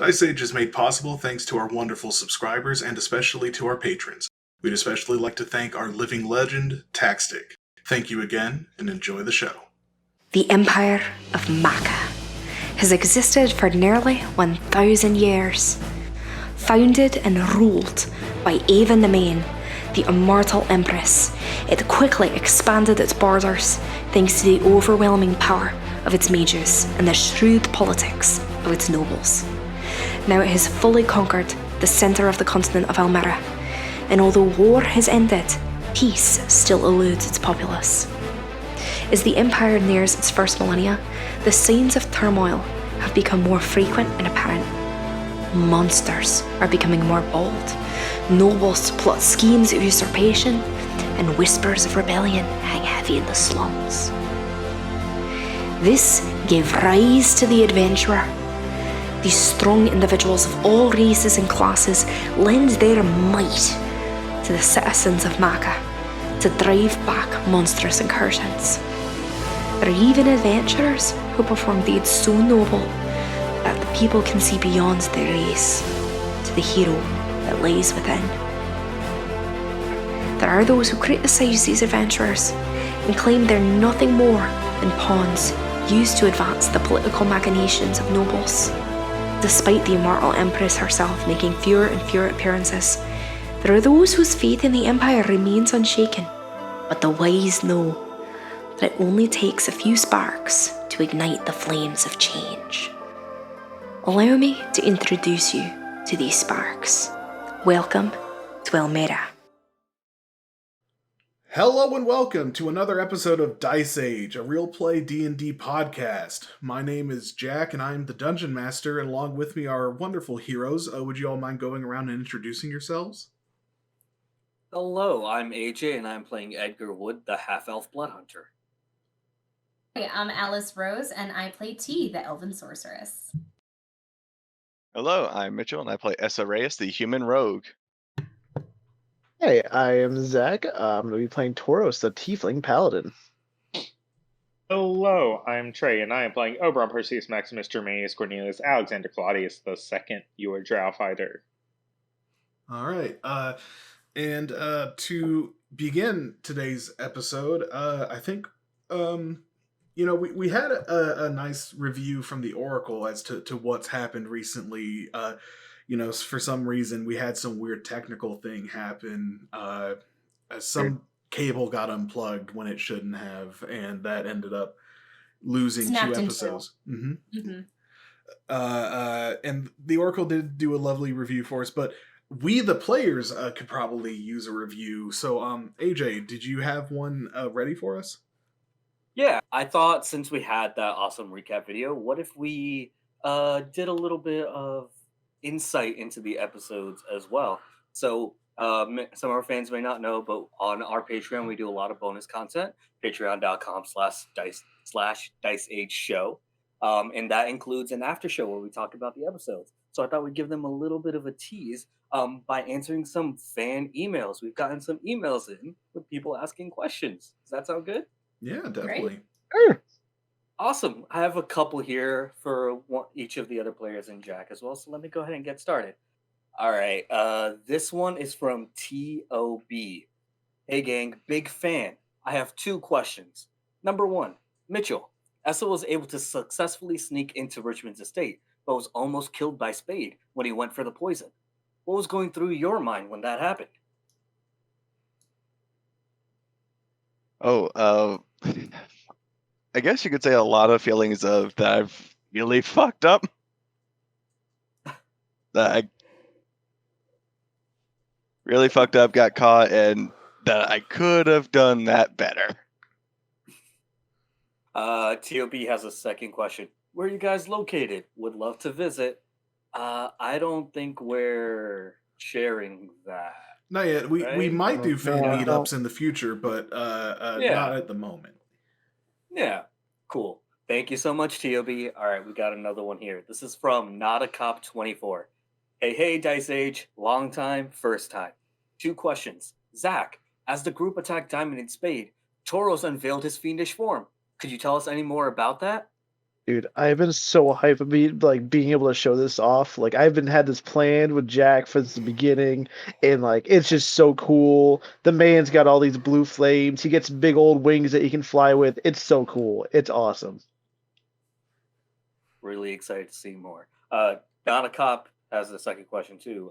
Dice Age is made possible thanks to our wonderful subscribers and especially to our patrons. We'd especially like to thank our living legend, Taxtic. Thank you again, and enjoy the show. The Empire of Maca has existed for nearly 1,000 years. Founded and ruled by Avon the Main, the immortal Empress, it quickly expanded its borders thanks to the overwhelming power of its mages and the shrewd politics of its nobles. Now it has fully conquered the centre of the continent of Elmera, and although war has ended, peace still eludes its populace. As the Empire nears its first millennia, the signs of turmoil have become more frequent and apparent. Monsters are becoming more bold, nobles plot schemes of usurpation, and whispers of rebellion hang heavy in the slums. This gave rise to the adventurer. These strong individuals of all races and classes lend their might to the citizens of Maca to drive back monstrous incursions. There are even adventurers who perform deeds so noble that the people can see beyond their race to the hero that lies within. There are those who criticise these adventurers and claim they're nothing more than pawns used to advance the political machinations of nobles. Despite the immortal Empress herself making fewer and fewer appearances, there are those whose faith in the Empire remains unshaken, but the wise know that it only takes a few sparks to ignite the flames of change. Allow me to introduce you to these sparks. Welcome to Elmera. Hello and welcome to another episode of Dice Age, a real play D&D podcast. My name is Jack and I'm the Dungeon Master, and along with me are wonderful heroes. Would you all mind going around and introducing yourselves? Hello, I'm AJ and I'm playing Edgar Wood, the half-elf blood hunter. Hey, I'm Alice Rose and I play T, the elven sorceress. Hello, I'm Mitchell and I play Essa Reyes, the human rogue. Hey, I am Zach. I'm going to be playing Tauros, the Tiefling Paladin. Hello, I'm Trey, and I am playing Oberon Perseus Maximus Germanius Cornelius Alexander Claudius II, your Drow fighter. All right. And to begin today's episode, I think, we had a nice review from the Oracle as to what's happened recently. For some reason, we had some weird technical thing happen. Some cable got unplugged when it shouldn't have, and that ended up losing Snapped 2 in episodes. two. Mm-hmm. And the Oracle did do a lovely review for us, but we, the players, could probably use a review. So, AJ, did you have one ready for us? Yeah, I thought since we had that awesome recap video, what if we did a little bit of insight into the episodes as well? So some of our fans may not know, but on our Patreon, we do a lot of bonus content, patreon.com/dice show. And that includes an after show where we talk about the episodes. So I thought we'd give them a little bit of a tease by answering some fan emails. We've gotten some emails in with people asking questions. Does that sound good? Yeah, definitely. Sure. Awesome. I have a couple here for each of the other players and Jack as well. So let me go ahead and get started. All right. This one is from T.O.B. Hey, gang. Big fan. I have 2 questions. Number 1, Mitchell. Essa was able to successfully sneak into Richmond's estate, but was almost killed by Spade when he went for the poison. What was going through your mind when that happened? I guess you could say a lot of feelings of that I've really fucked up. That I really fucked up, got caught, and that I could have done that better. T.O.B. has a second question. Where are you guys located? Would love to visit. I don't think we're sharing that. Not yet. We Right? might do fan Yeah. meetups in the future, but not at the moment. Yeah, cool. Thank you so much, T.O.B. All right, we got another one here. This is from Not a Cop 24. Hey, Dice Age. Long time, first time. 2 questions. Zach, as the group attacked Diamond and Spade, Tauros unveiled his fiendish form. Could you tell us any more about that? Dude, I've been so hyped about being able to show this off. Like I've been had this planned with Jack since the beginning, and like it's just so cool. The man's got all these blue flames. He gets big old wings that he can fly with. It's so cool. It's awesome. Really excited to see more. Donna Cop has a second question too.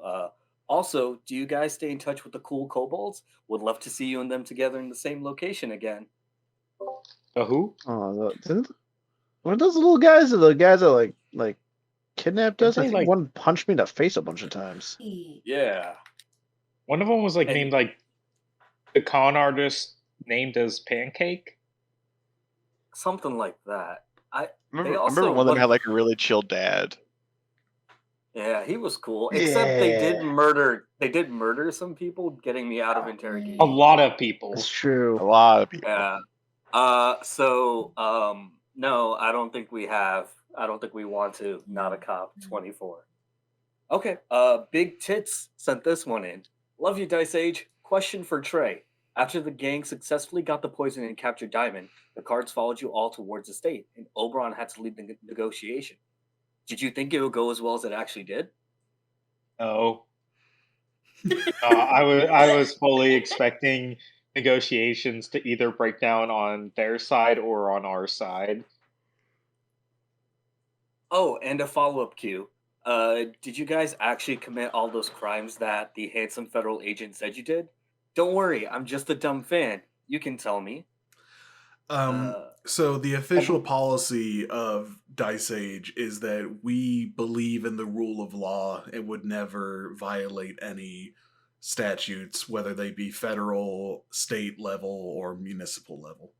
Also, do you guys stay in touch with the cool kobolds? Would love to see you and them together in the same location again. The who? Oh, what are those little guys? The guys that like kidnapped us? I Didn't they, think like- one punched me in the face a bunch of times. Yeah. One of them was And- named the con artist named as Pancake. Something like that. I They remember also one of them won- had like a really chill dad. Yeah, he was cool. Except they did Yeah. murder. They did murder some people, getting me out of interrogation. A lot of people. That's A true. lot of people. Yeah. No, I don't think we have. I don't think we want to. Not a cop. 24. Okay. Big Tits sent this one in. Love you, Dice Age. Question for Trey. After the gang successfully got the poison and captured Diamond, the cards followed you all towards the state, and Oberon had to lead the negotiation. Did you think it would go as well as it actually did? Oh. I was fully expecting negotiations to either break down on their side or on our side. Oh, and a follow-up cue. Did you guys actually commit all those crimes that the handsome federal agent said you did? Don't worry, I'm just a dumb fan. You can tell me. So the official policy of Dice Age is that we believe in the rule of law and would never violate any statutes, whether they be federal, state level, or municipal level.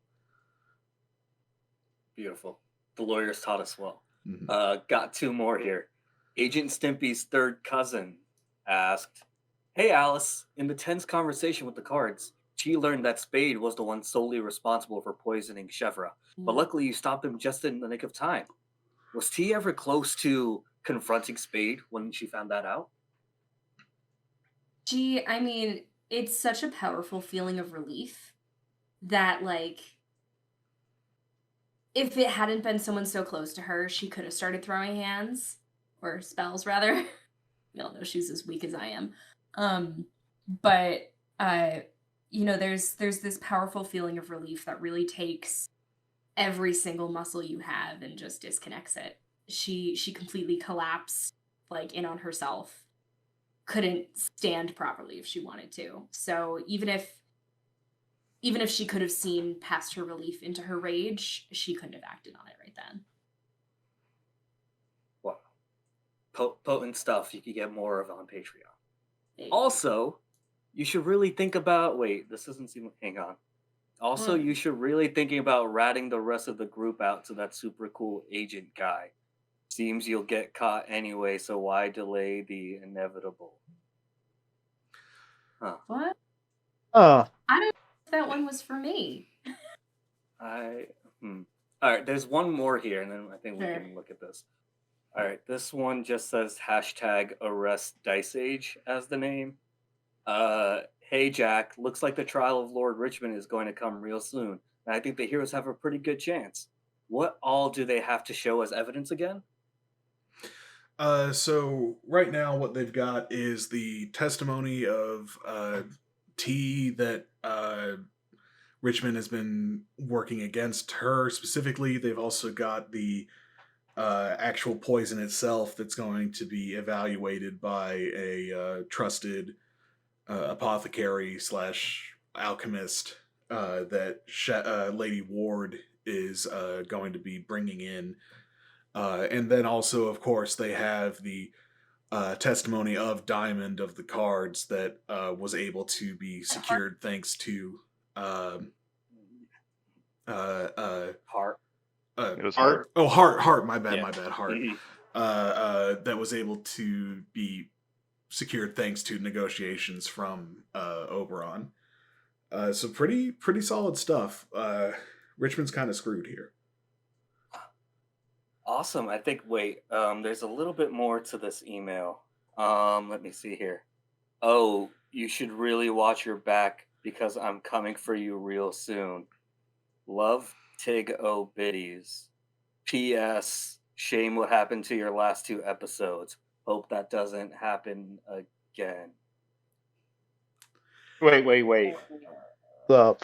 Beautiful. The lawyers taught us well. Mhm. Got two more here. Agent Stimpy's third cousin asked, "Hey Alice, in the tense conversation with the cards, she learned that Spade was the one solely responsible for poisoning Chevra, but luckily you stopped him just in the nick of time. Was T ever close to confronting Spade when she found that out?" Gee, I mean, it's such a powerful feeling of relief that, like, if it hadn't been someone so close to her, she could have started throwing hands, or spells, rather. We all know she's as weak as I am. But, there's this powerful feeling of relief that really takes every single muscle you have and just disconnects it. She completely collapsed, like, in on herself. Couldn't stand properly if she wanted to. So even if she could have seen past her relief into her rage, she couldn't have acted on it right then. Wow. Potent stuff you could get more of on Patreon. Hey. Also, you should really think about. Wait, this doesn't seem. Hang on. Also, What? you should really thinking about ratting the rest of the group out to that super cool agent guy. Seems you'll get caught anyway, so why delay the inevitable? What? Oh, I don't know if that one was for me. All right, there's one more here, and then I think we Sure. can look at this. All right, this one just says hashtag arrest Dice Age as the name. Hey Jack, looks like the trial of Lord Richmond is going to come real soon, and I think the heroes have a pretty good chance. What all do they have to show as evidence again? So right now, what they've got is the testimony of T that Richmond has been working against her specifically. They've also got the actual poison itself that's going to be evaluated by a trusted apothecary slash alchemist that Lady Ward is going to be bringing in. And then also, of course, they have the testimony of Diamond of the cards that was able to be secured thanks to Heart. It was Art. hard. Heart. My bad. Yeah. My bad. Heart. Mhm. That was able to be secured thanks to negotiations from Oberon. So pretty solid stuff. Richmond's kind of screwed here. Awesome. I think. Wait. There's a little bit more to this email. Let me see here. Oh, you should really watch your back because I'm coming for you real soon. Love, Tig O Biddies. P.S. Shame what happened to your last 2 episodes. Hope that doesn't happen again. Wait. Up.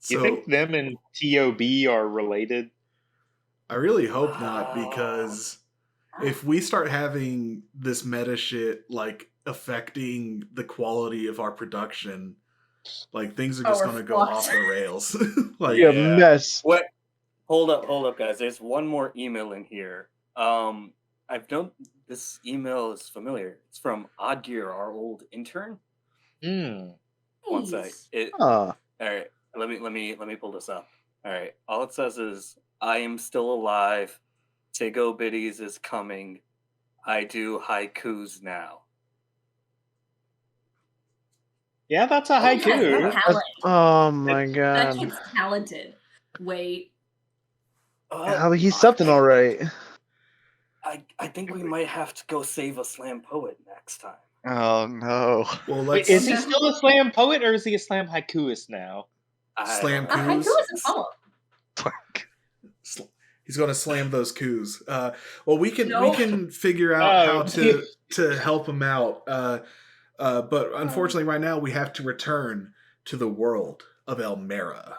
You So think them and TOB are related? I really hope not, because if we start having this meta shit like affecting the quality of our production, like things are Oh, just we're gonna go fucked. off the rails. Like, Yeah, Yeah. mess. What? Hold up, guys. There's one more email in here. I've known this email is familiar. It's from Odd Gear, our old intern. One sec. Nice. Huh. All right. Let me pull this up. All right. All it says is, "I am still alive. Tigo Biddies is coming. I do haikus now." Yeah, that's a Oh, yeah, haiku. yeah. Talent. Oh my That god. kid's talented. Wait. I mean, he's something all right. I think we might have to go save a slam poet next time. Oh no. well, Wait, let's is he still a slam poet or is he a slam haikuist now? Slam A haiku Coos. is a poem. He's gonna slam those coups. Well, we No. can figure out how Oh. to help him out. But unfortunately, right now we have to return to the world of Elmera.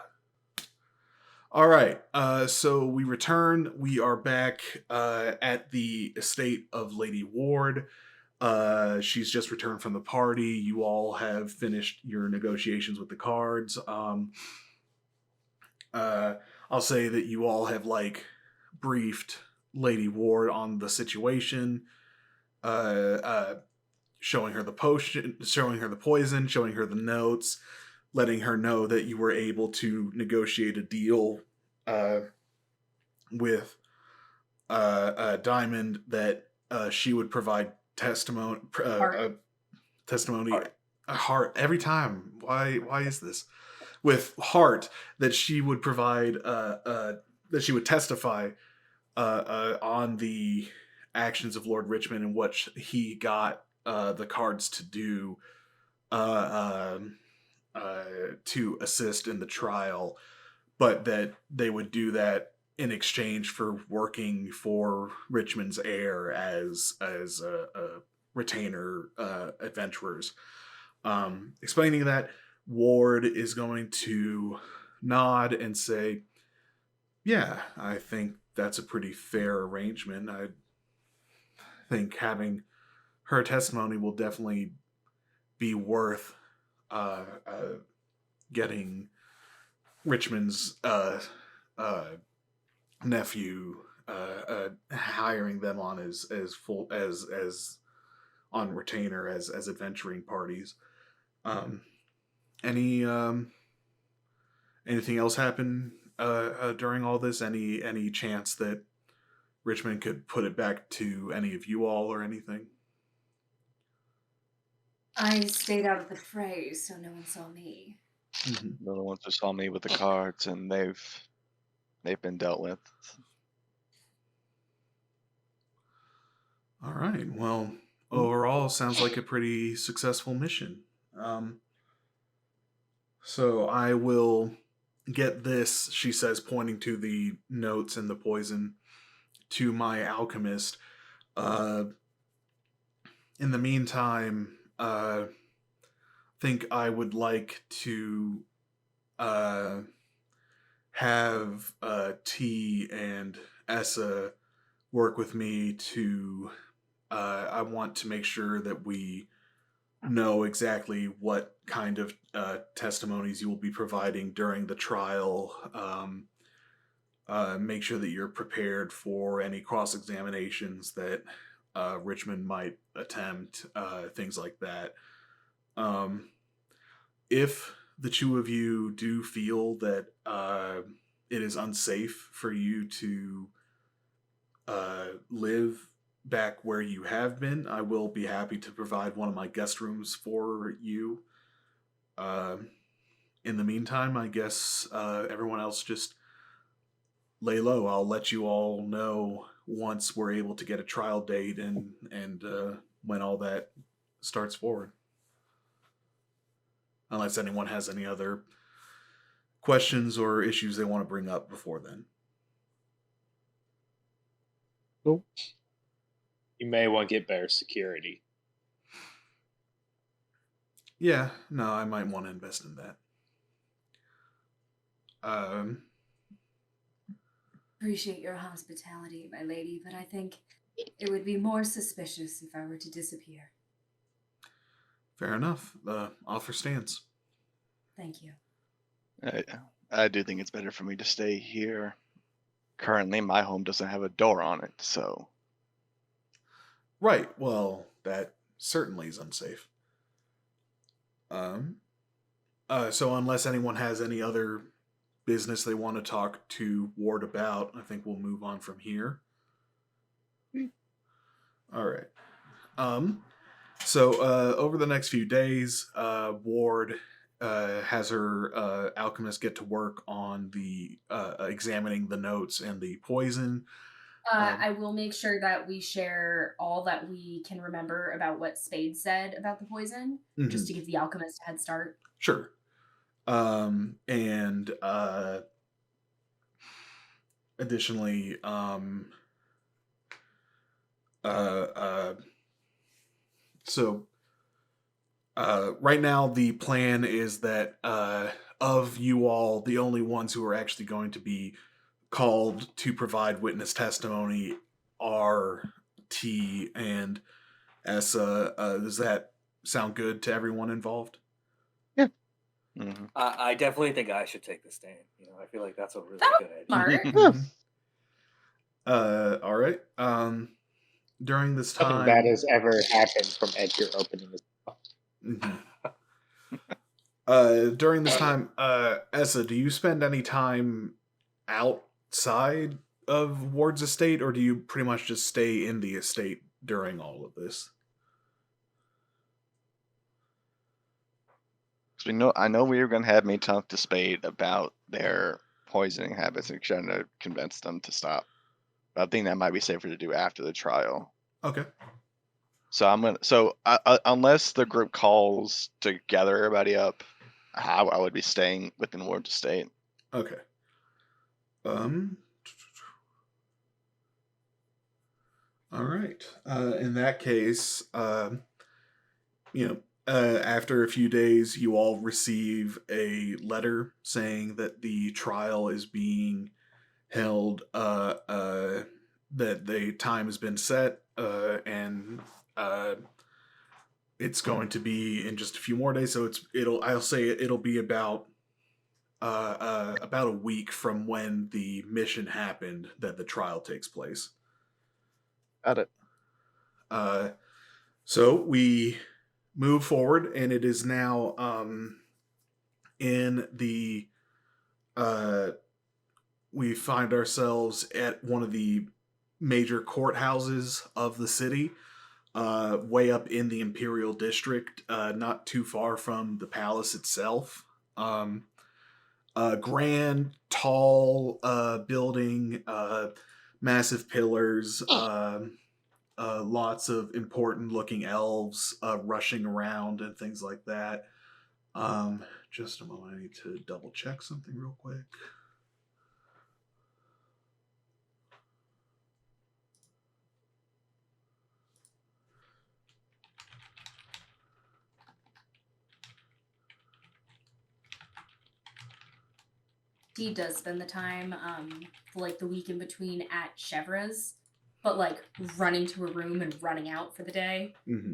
All right. So we return. We are back at the estate of Lady Ward. She's just returned from the party. You all have finished your negotiations with the cards. I'll say that you all have like briefed Lady Ward on the situation, showing her the potion, showing her the poison, showing her the notes, letting her know that you were able to negotiate a deal with Diamond, that she would provide testimony. Testimony. Heart every time. Why is this? With Heart, that she would provide that she would testify on the actions of Lord Richmond and what he got the cards to do to assist in the trial, but that they would do that in exchange for working for Richmond's heir as a retainer adventurers. Explaining that, Ward is going to nod and say, "Yeah, I think that's a pretty fair arrangement. I think having her testimony will definitely be worth getting Richmond's nephew, hiring them on as full as on retainer as adventuring parties." Anything else happen during all this? Any chance that Richmond could put it back to any of you all or anything? I stayed out of the fray, so no one saw me. They're the ones who saw me with the cards, and they've been dealt with. All right. Well, overall, sounds like a pretty successful mission. So I will get this, she says, pointing to the notes and the poison, to my alchemist. In the meantime, think I would like to have T and Essa work with me to. I want to make sure that we know exactly what kind of testimonies you will be providing during the trial. Make sure that you're prepared for any cross examinations that Richmond might attempt, things like that. If the two of you do feel that it is unsafe for you to live back where you have been, I will be happy to provide one of my guest rooms for you. In the meantime, I guess everyone else just lay low. I'll let you all know once we're able to get a trial date and when all that starts forward. Unless anyone has any other questions or issues they want to bring up before then. Nope. You may want to get better security. Yeah, no, I might want to invest in that. Appreciate your hospitality, my lady, but I think it would be more suspicious if I were to disappear. Fair enough. The offer stands. Thank you. I do think it's better for me to stay here. Currently, my home doesn't have a door on it, so Right. Well, that certainly is unsafe. So unless anyone has any other business they want to talk to Ward about, I think we'll move on from here. All right. So over the next few days, Ward has her alchemist get to work on the examining the notes and the poison. I will make sure that we share all that we can remember about what Spade said about the poison, just to give the alchemist a head start. Sure. And additionally, so right now the plan is that of you all, the only ones who are actually going to be called to provide witness testimony are T and Essa. Does that sound good to everyone involved? Yeah. Mm-hmm. I definitely think I should take the stand. I feel like that's a really good idea. Smart. All right. During this Nothing time, bad has ever happened from Edgar opening his mouth. during this time, Essa, do you spend any time outside of Ward's estate, or do you pretty much just stay in the estate during all of this? I know we were gonna have me talk to Spade about their poisoning habits and trying to convince them to stop. But I think that might be safer to do after the trial. Okay. So unless the group calls to gather everybody up, I would be staying within Ward's estate. Okay. All right. In that case, after a few days, you all receive a letter saying that the trial is being held. That the time has been set, and it's going to be in just a few more days. So I'll say it'll be about a week from when the mission happened that the trial takes place. Got it. So we move forward, and it is now in the we find ourselves at one of the major courthouses of the city, way up in the Imperial District, not too far from the palace itself. Grand, tall building, massive pillars, lots of important looking elves rushing around and things like that. Just a moment, I need to double check something real quick. He does spend the time, like the week in between at Chevra's, but like running to a room and running out for the day. Mm-hmm.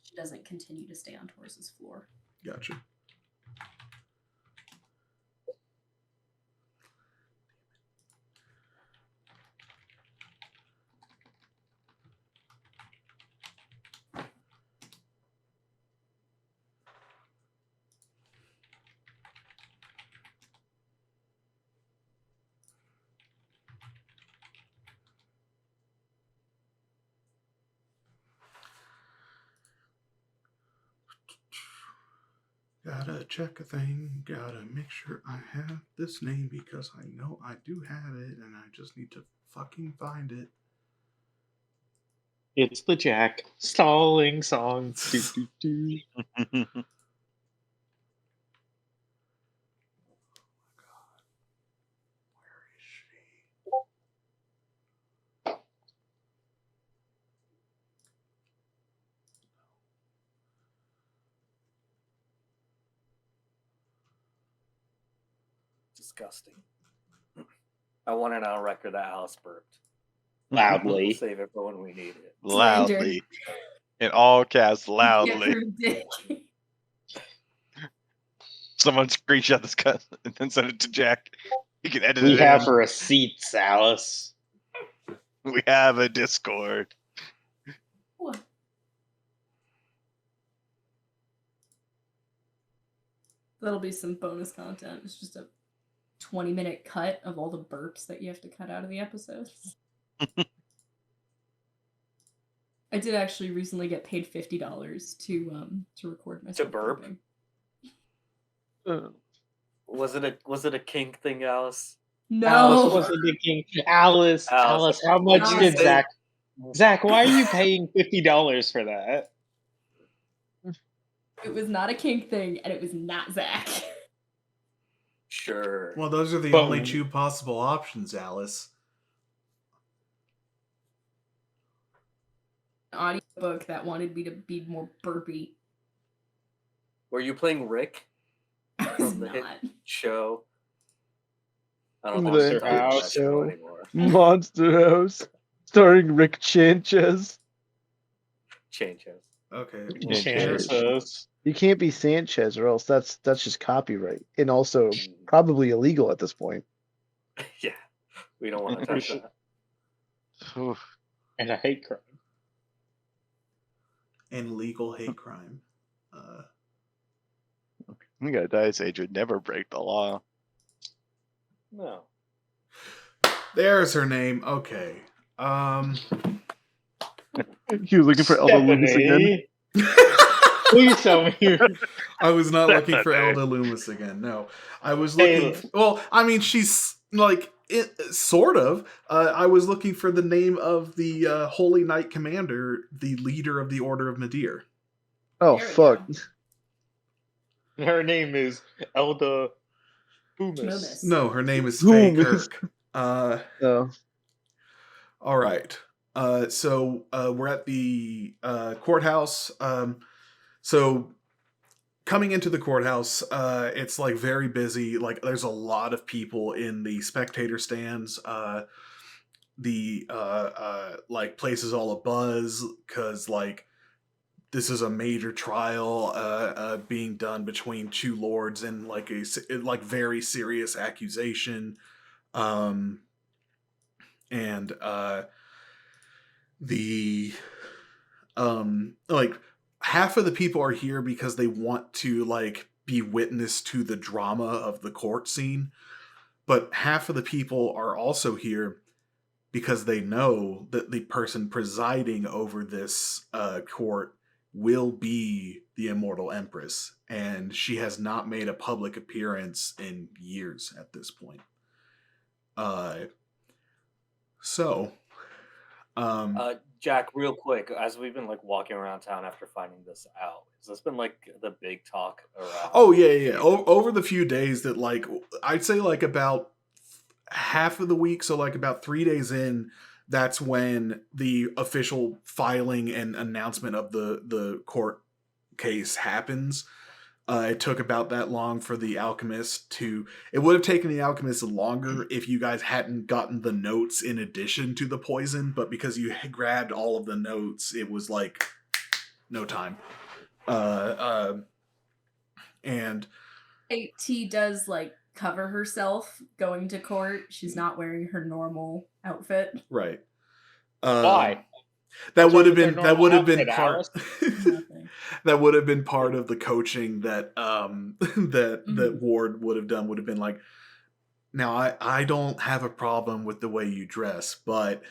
She doesn't continue to stay on Taurus's floor. Gotcha. Gotta check a thing, gotta make sure I have this name because I know I do have it and I just need to fucking find it. It's the Jack stalling song. Do, do, do. disgusting. I want it on record that Alice burped. We'll Loudly. save it for when we need it. Loudly. In all caps, You can't loudly. prove dick. Someone screenshot this cut and then send it to Jack. He can edit We it have in. receipts, Alice. We have a Discord. What? That'll be some bonus content. It's just a 20-minute cut of all the burps that you have to cut out of the episodes. I did actually recently get paid $50 to record myself burp? burping. Was it a kink thing, Alice? No. Alice wasn't the king. Alice, how much Alice. did Zach? Zach, why are you paying $50 for that? It was not a kink thing, and it was not Zach. Sure. Well, those are the But- only two possible options, Alice. An audiobook that wanted me to be more burpy. Were you playing Rick I was from the hit not. show? I don't Monster think it's on House that show show. anymore. Monster House, starring Rick Sanchez. Changes. Okay. Chances. You can't be Sanchez, or else that's just copyright, and also probably illegal at this point. Yeah, we don't want to touch that. Oof. And a hate crime. And legal hate crime. You gotta die, Sage would never break the law. No. There's her name. Okay. He was looking for Elder Loomis again. Stephanie, please tell me you. I was not looking for Elda Loomis again. No, I was looking. Well, I mean, she's like sort of. I was looking for the name of the Holy Knight Commander, the leader of the Order of Nadir. Oh There we fuck! go. Her name is Elda Loomis. Loomis. No, her name is Faye Loomis. Kirk. Oh, All right. So we're at the courthouse. So coming into the courthouse, it's like very busy. Like there's a lot of people in the spectator stands. The like place is all abuzz because like this is a major trial being done between two lords and like a like very serious accusation. And the like half of the people are here because they want to like be witness to the drama of the court scene, but half of the people are also here because they know that the person presiding over this court will be the Immortal Empress, and she has not made a public appearance in years at this point. Jack, real quick, as we've been like walking around town after finding this out, has this been like the big talk around? Oh yeah. Over the few days that like I'd say like about half of the week, so like about 3 days in, that's when the official filing and announcement of the court case happens. It took about that long for the Alchemist to... It would have taken the Alchemist longer if you guys hadn't gotten the notes in addition to the poison, but because you grabbed all of the notes, it was like no time. And T does like cover herself going to court. She's not wearing her normal outfit. right. Why? That would have with been their that would have been normal part Nothing. that would have been part of the coaching that that Ward would have done, would have been like, now I don't have a problem with the way you dress, but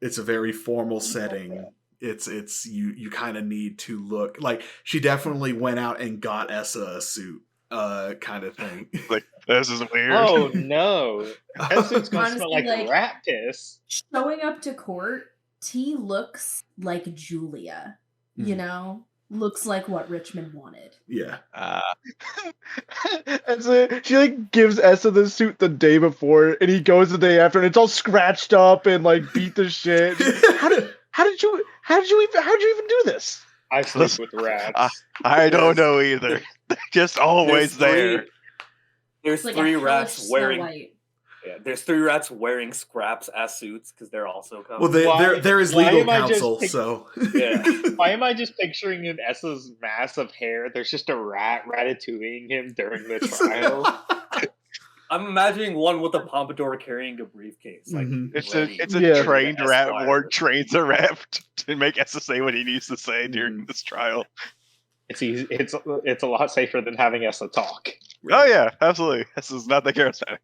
it's a very formal setting. It's you kind of need to look like... She definitely went out and got Essa a suit, kind of thing. Like, this is weird. Oh no! That suit's gonna Honestly, smell like like- rat piss. Showing up to court, T looks like Julia. You Mhm. know? Looks like what Richmond wanted. Yeah. and so she like gives Essa the suit the day before, and he goes the day after, and it's all scratched up and like beat to shit. How did you even do this? I sleep with rats. I don't know either. They're just always There's there. There's Like three a hellish rats Snow wearing. White. Yeah, there's 3 rats wearing Scraps as suits because they're also coming. Well, there is why legal am I just counsel, pic- so Yeah. Why am I just picturing in S's mass of hair? There's just a rat ratatouilleing him during the trial. I'm imagining one with a pompadour carrying a briefcase. Like Mhm. It's ready, a Yeah. trained ready to rat Esquire. ward trains a rat to make us say what he needs to say during Mhm. this trial. It's easy. It's a lot safer than having Essa talk. Oh yeah, absolutely. This is not that charismatic.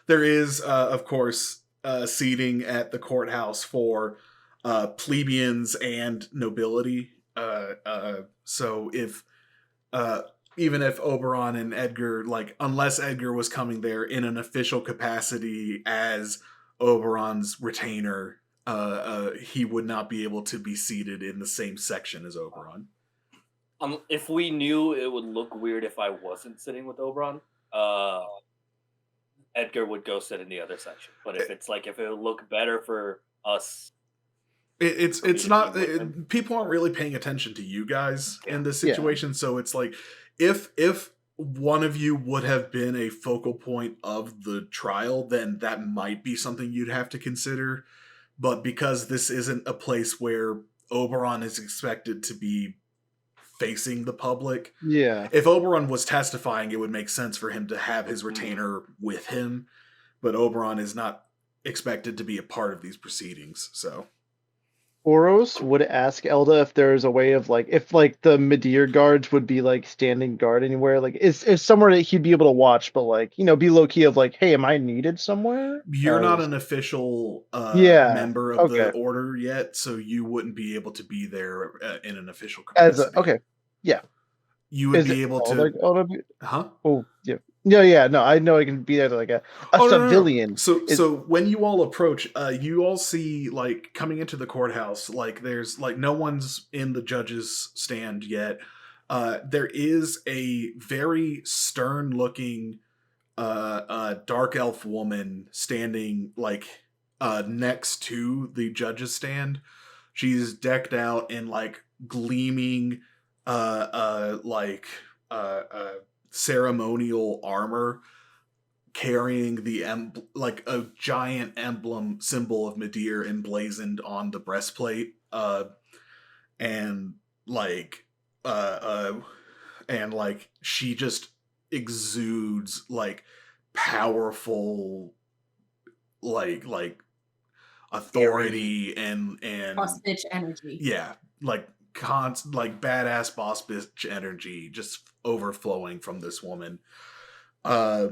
There is, of course, seating at the courthouse for plebeians and nobility. So if even if Oberon and Edgar, like, unless Edgar was coming there in an official capacity as Oberon's retainer, he would not be able to be seated in the same section as Oberon. If we knew it would look weird if I wasn't sitting with Oberon, Edgar would go sit in the other section. But if it would look better for us, It's For me to not be with him. people aren't really paying attention to you guys in this Yeah. situation, so it's like if one of you would have been a focal point of the trial, then that might be something you'd have to consider. But because this isn't a place where Oberon is expected to be facing the public, Yeah. if Oberon was testifying, it would make sense for him to have his retainer with him. But Oberon is not expected to be a part of these proceedings, so. Oros would ask Elda if there's a way of like if like the Midir guards would be like standing guard anywhere, like is somewhere that he'd be able to watch, but like be low key of like, hey, am I needed somewhere? You're not an official Yeah, member of the okay. order yet, so you wouldn't be able to be there in an official As capacity. okay, yeah. You would Is be it able all to. like Elda? Huh? Oh yeah, yeah. No, I know I can be there like a Oh, no, no, no. civilian. So when you all approach, you all see, like, coming into the courthouse, like, there's like no one's in the judge's stand yet. There is a very stern looking dark elf woman standing, like, next to the judge's stand. She's decked out in, like, gleaming ceremonial armor, carrying like a giant emblem symbol of Midir emblazoned on the breastplate, and like she just exudes like powerful like authority and Boss bitch energy. yeah, like like badass boss bitch energy just overflowing from this woman. I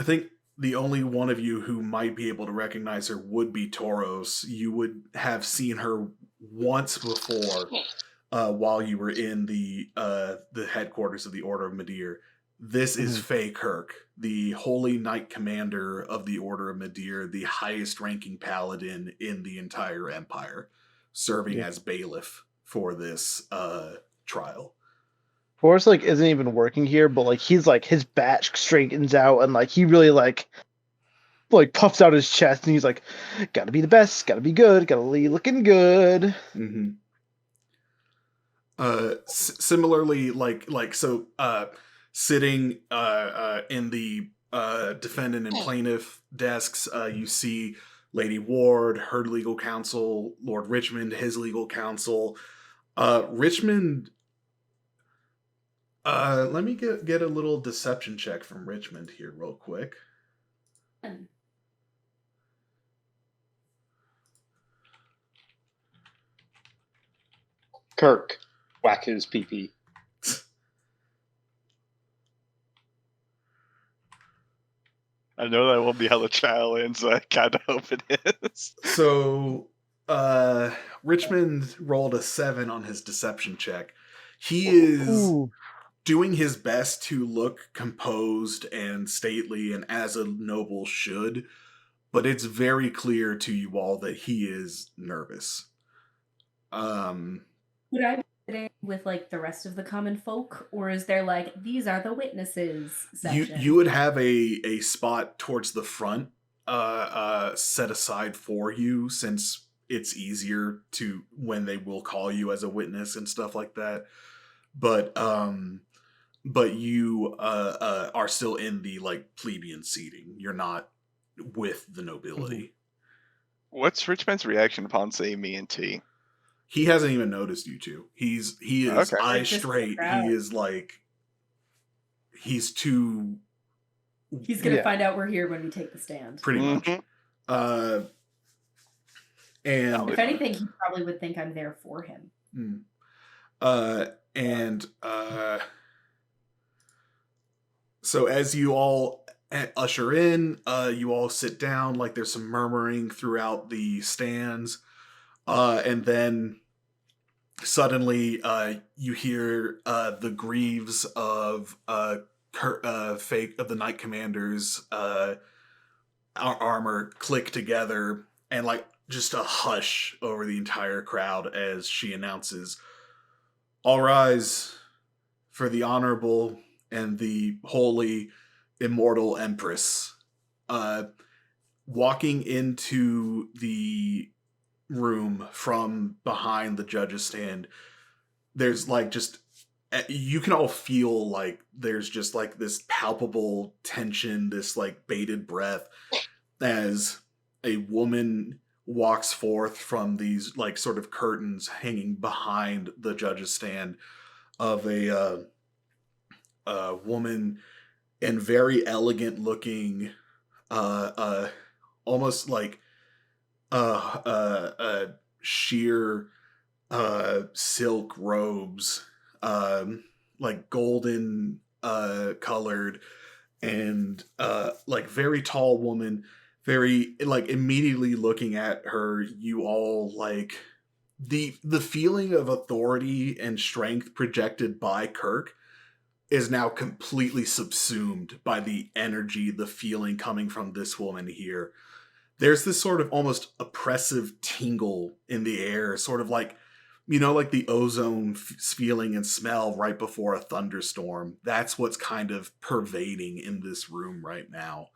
think the only one of you who might be able to recognize her would be Tauros. You would have seen her once before, while you were in the headquarters of the Order of Midir. This is Faye Kirk, the Holy Knight Commander of the Order of Midir, the highest ranking paladin in the entire Empire, serving as bailiff for this trial. Forrest like isn't even working here, but like he's like his back straightens out and like he really like puffs out his chest and he's like, gotta be the best, gotta be good, gotta be looking good. Mm-hmm. Similarly, sitting in the defendant and plaintiff desks, you see Lady Ward, her legal counsel, Lord Richmond, his legal counsel. Richmond. Let me get a little deception check from Richmond here real quick. Kirk, whack his pee-pee. I know that won't be how the trial ends, so I kind of hope it is. So, Richmond rolled a 7 on his deception check. He is doing his best to look composed and stately and as a noble should, but it's very clear to you all that he is nervous. Would I be sitting with like the rest of the common folk, or is there like these are the witnesses section? You would have a spot towards the front set aside for you, since it's easier to when they will call you as a witness and stuff like that. But but you are still in the like plebeian seating. You're not with the nobility. What's Richmond's reaction upon seeing me and T? He hasn't even noticed you two. He is Okay. eyes Just the straight. crowd. He is like he's too He's gonna Yeah. find out we're here when we take the stand. pretty much. Mhm. And If anything, he probably would think I'm there for him. So as you all usher in, you all sit down. Like there's some murmuring throughout the stands, and then suddenly you hear the greaves of fake of the Knight Commander's armor click together, and like just a hush over the entire crowd as she announces, "All rise for the honorable and the holy immortal Empress." Walking into the room from behind the judge's stand, there's like just you can all feel like there's just like this palpable tension, this like bated breath as a woman walks forth from these like sort of curtains hanging behind the judge's stand of a woman in very elegant looking almost like sheer silk robes, like golden colored, and like very tall woman, very like immediately looking at her, you all like the feeling of authority and strength projected by Kirk is now completely subsumed by the energy, the feeling coming from this woman here. There's this sort of almost oppressive tingle in the air, sort of like, like the ozone feeling and smell right before a thunderstorm. That's what's kind of pervading in this room right now.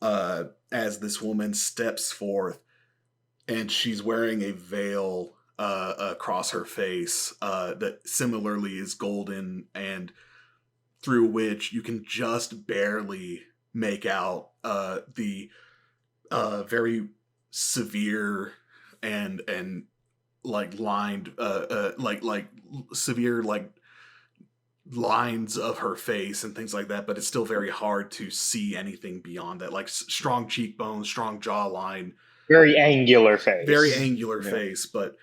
As this woman steps forth, and she's wearing a veil across her face that similarly is golden, and through which you can just barely make out the very severe and like lined like severe like lines of her face and things like that, but it's still very hard to see anything beyond that, like strong cheekbones, strong jawline, Very angular face. very angular Yeah. face, but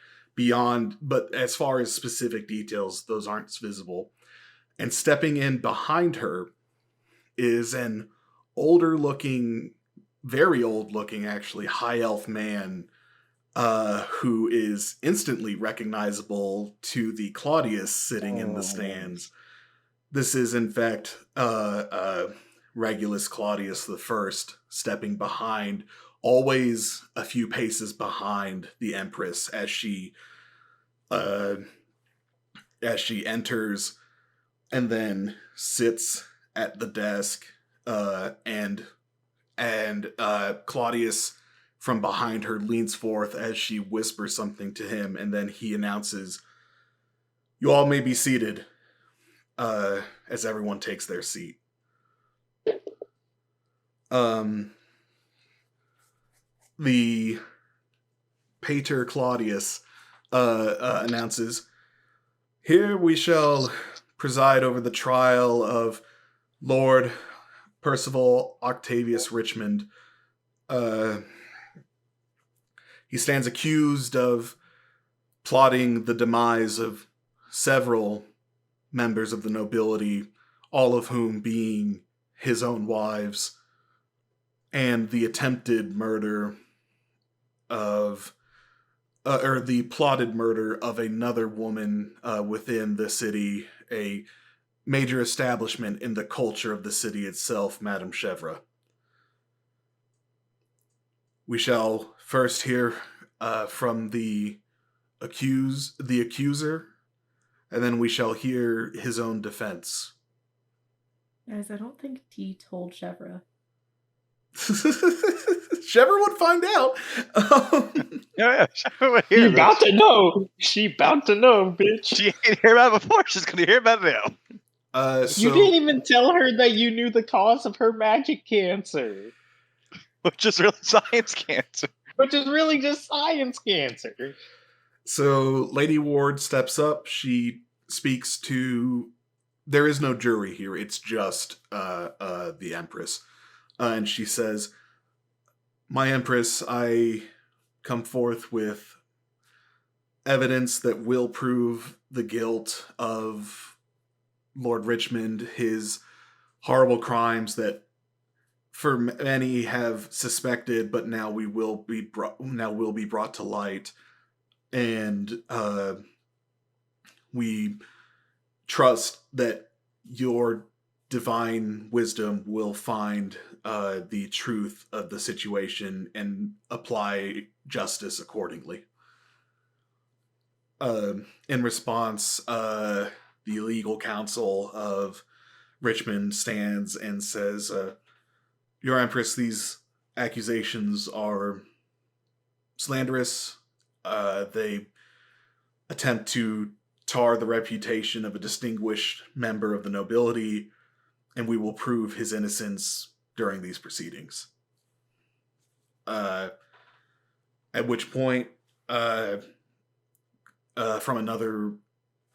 as far as specific details, those aren't visible. And stepping in behind her is an older looking, very old looking actually, high elf man who is instantly recognizable to the Claudius sitting in the stands. This is in fact Regulus Claudius the First, stepping behind, always a few paces behind the Empress as she enters, and then sits at the desk, and Claudius from behind her leans forth as she whispers something to him, and then he announces, "You all may be seated," as everyone takes their seat. The Pater Claudius announces, "Here we shall preside over the trial of Lord Percival Octavius Richmond. He stands accused of plotting the demise of several members of the nobility, all of whom being his own wives, and the attempted murder of or the plotted murder of another woman within the city, a major establishment in the culture of the city itself, Madame Chevre. We shall first hear from the accuser, and then we shall hear his own defense." Guys, I don't think T told Chevra. Chevre would find out. Yeah. She about to know. She about to know, bitch. She ain't hear about it before. She's gonna hear about it now. You didn't even tell her that you knew the cause of her magic cancer, Which is really science cancer. which is really just science cancer. So Lady Ward steps up. She speaks to. There is no jury here. It's just the Empress, and she says, "My Empress, I come forth with evidence that will prove the guilt of Lord Richmond, his horrible crimes that for many have suspected, but now will be brought to light, and we trust that your divine wisdom will find the truth of the situation and apply justice accordingly." In response, the legal counsel of Richmond stands and says, "Your Empress, these accusations are slanderous. They attempt to tar the reputation of a distinguished member of the nobility, and we will prove his innocence during these proceedings." At which point, from another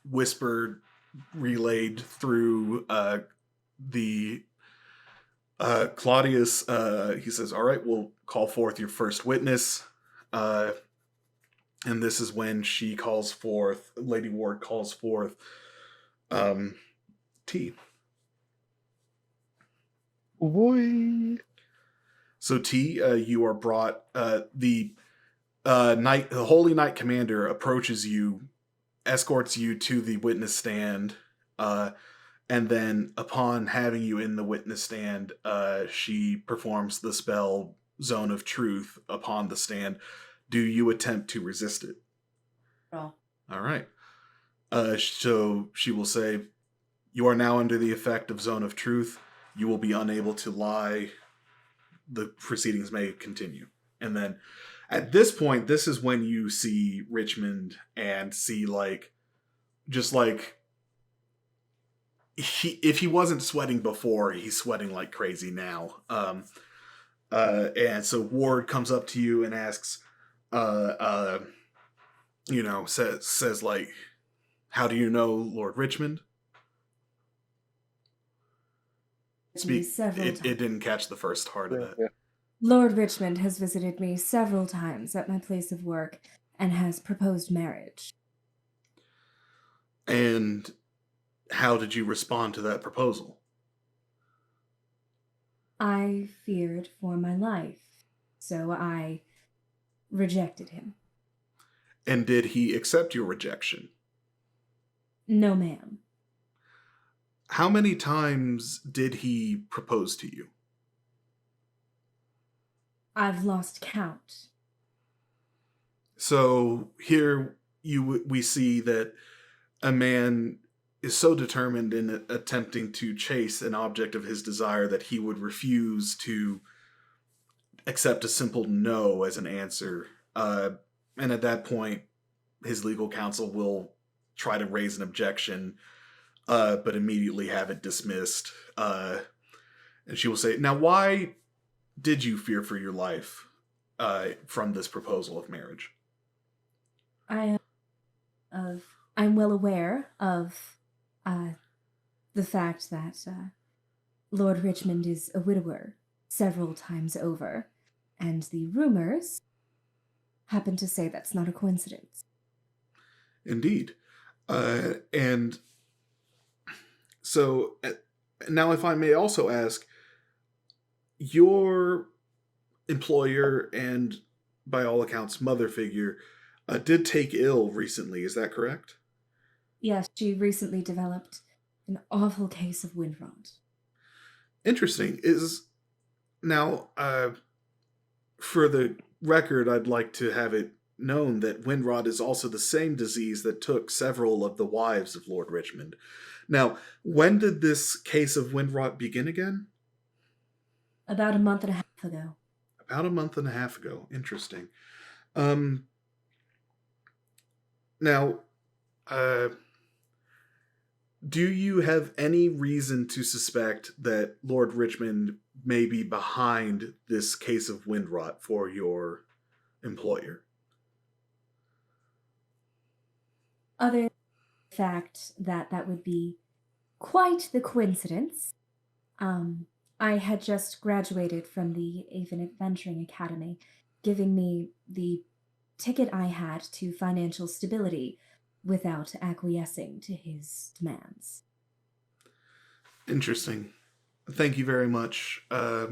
whisper relayed through the Claudius, he says, "All right, we'll call forth your first witness." And this is when Lady Ward calls forth T. Boy. So T, you are brought. The Holy Knight Commander approaches you, escorts you to the witness stand, and then upon having you in the witness stand, she performs the spell Zone of Truth upon the stand. Do you attempt to resist it? Roll. All right. So she will say, "You are now under the effect of Zone of Truth. You will be unable to lie. The proceedings may continue." And then at this point, this is when you see Richmond and see if he wasn't sweating before, he's sweating like crazy now. And so Ward comes up to you and asks, says like, "How do you know Lord Richmond?" Speak. It didn't catch the first part of that. Yeah. Lord Richmond has visited me several times at my place of work and has proposed marriage. And how did you respond to that proposal? I feared for my life, so I rejected him. And did he accept your rejection? No, ma'am. How many times did he propose to you? I've lost count. So here we see that a man is so determined in attempting to chase an object of his desire that he would refuse to accept a simple no as an answer. And at that point, his legal counsel will try to raise an objection, but immediately have it dismissed. And she will say, "Now, why did you fear for your life from this proposal of marriage?" I'm well aware of the fact that Lord Richmond is a widower several times over, and the rumors happen to say that's not a coincidence. Indeed. And so now, if I may also ask, your employer and, by all accounts, mother figure did take ill recently. Is that correct? Yes, she recently developed an awful case of wind rot. Interesting. Now, for the record, I'd like to have it known that wind rot is also the same disease that took several of the wives of Lord Richmond. Now, when did this case of wind rot begin again? About a month and a half ago. About a month and a half ago. Interesting. Now, Do you have any reason to suspect that Lord Richmond may be behind this case of wind rot for your employer? Other than the fact that that would be quite the coincidence, I had just graduated from the Avon Adventuring Academy, giving me the ticket I had to financial stability without acquiescing to his demands. Interesting. Thank you very much. I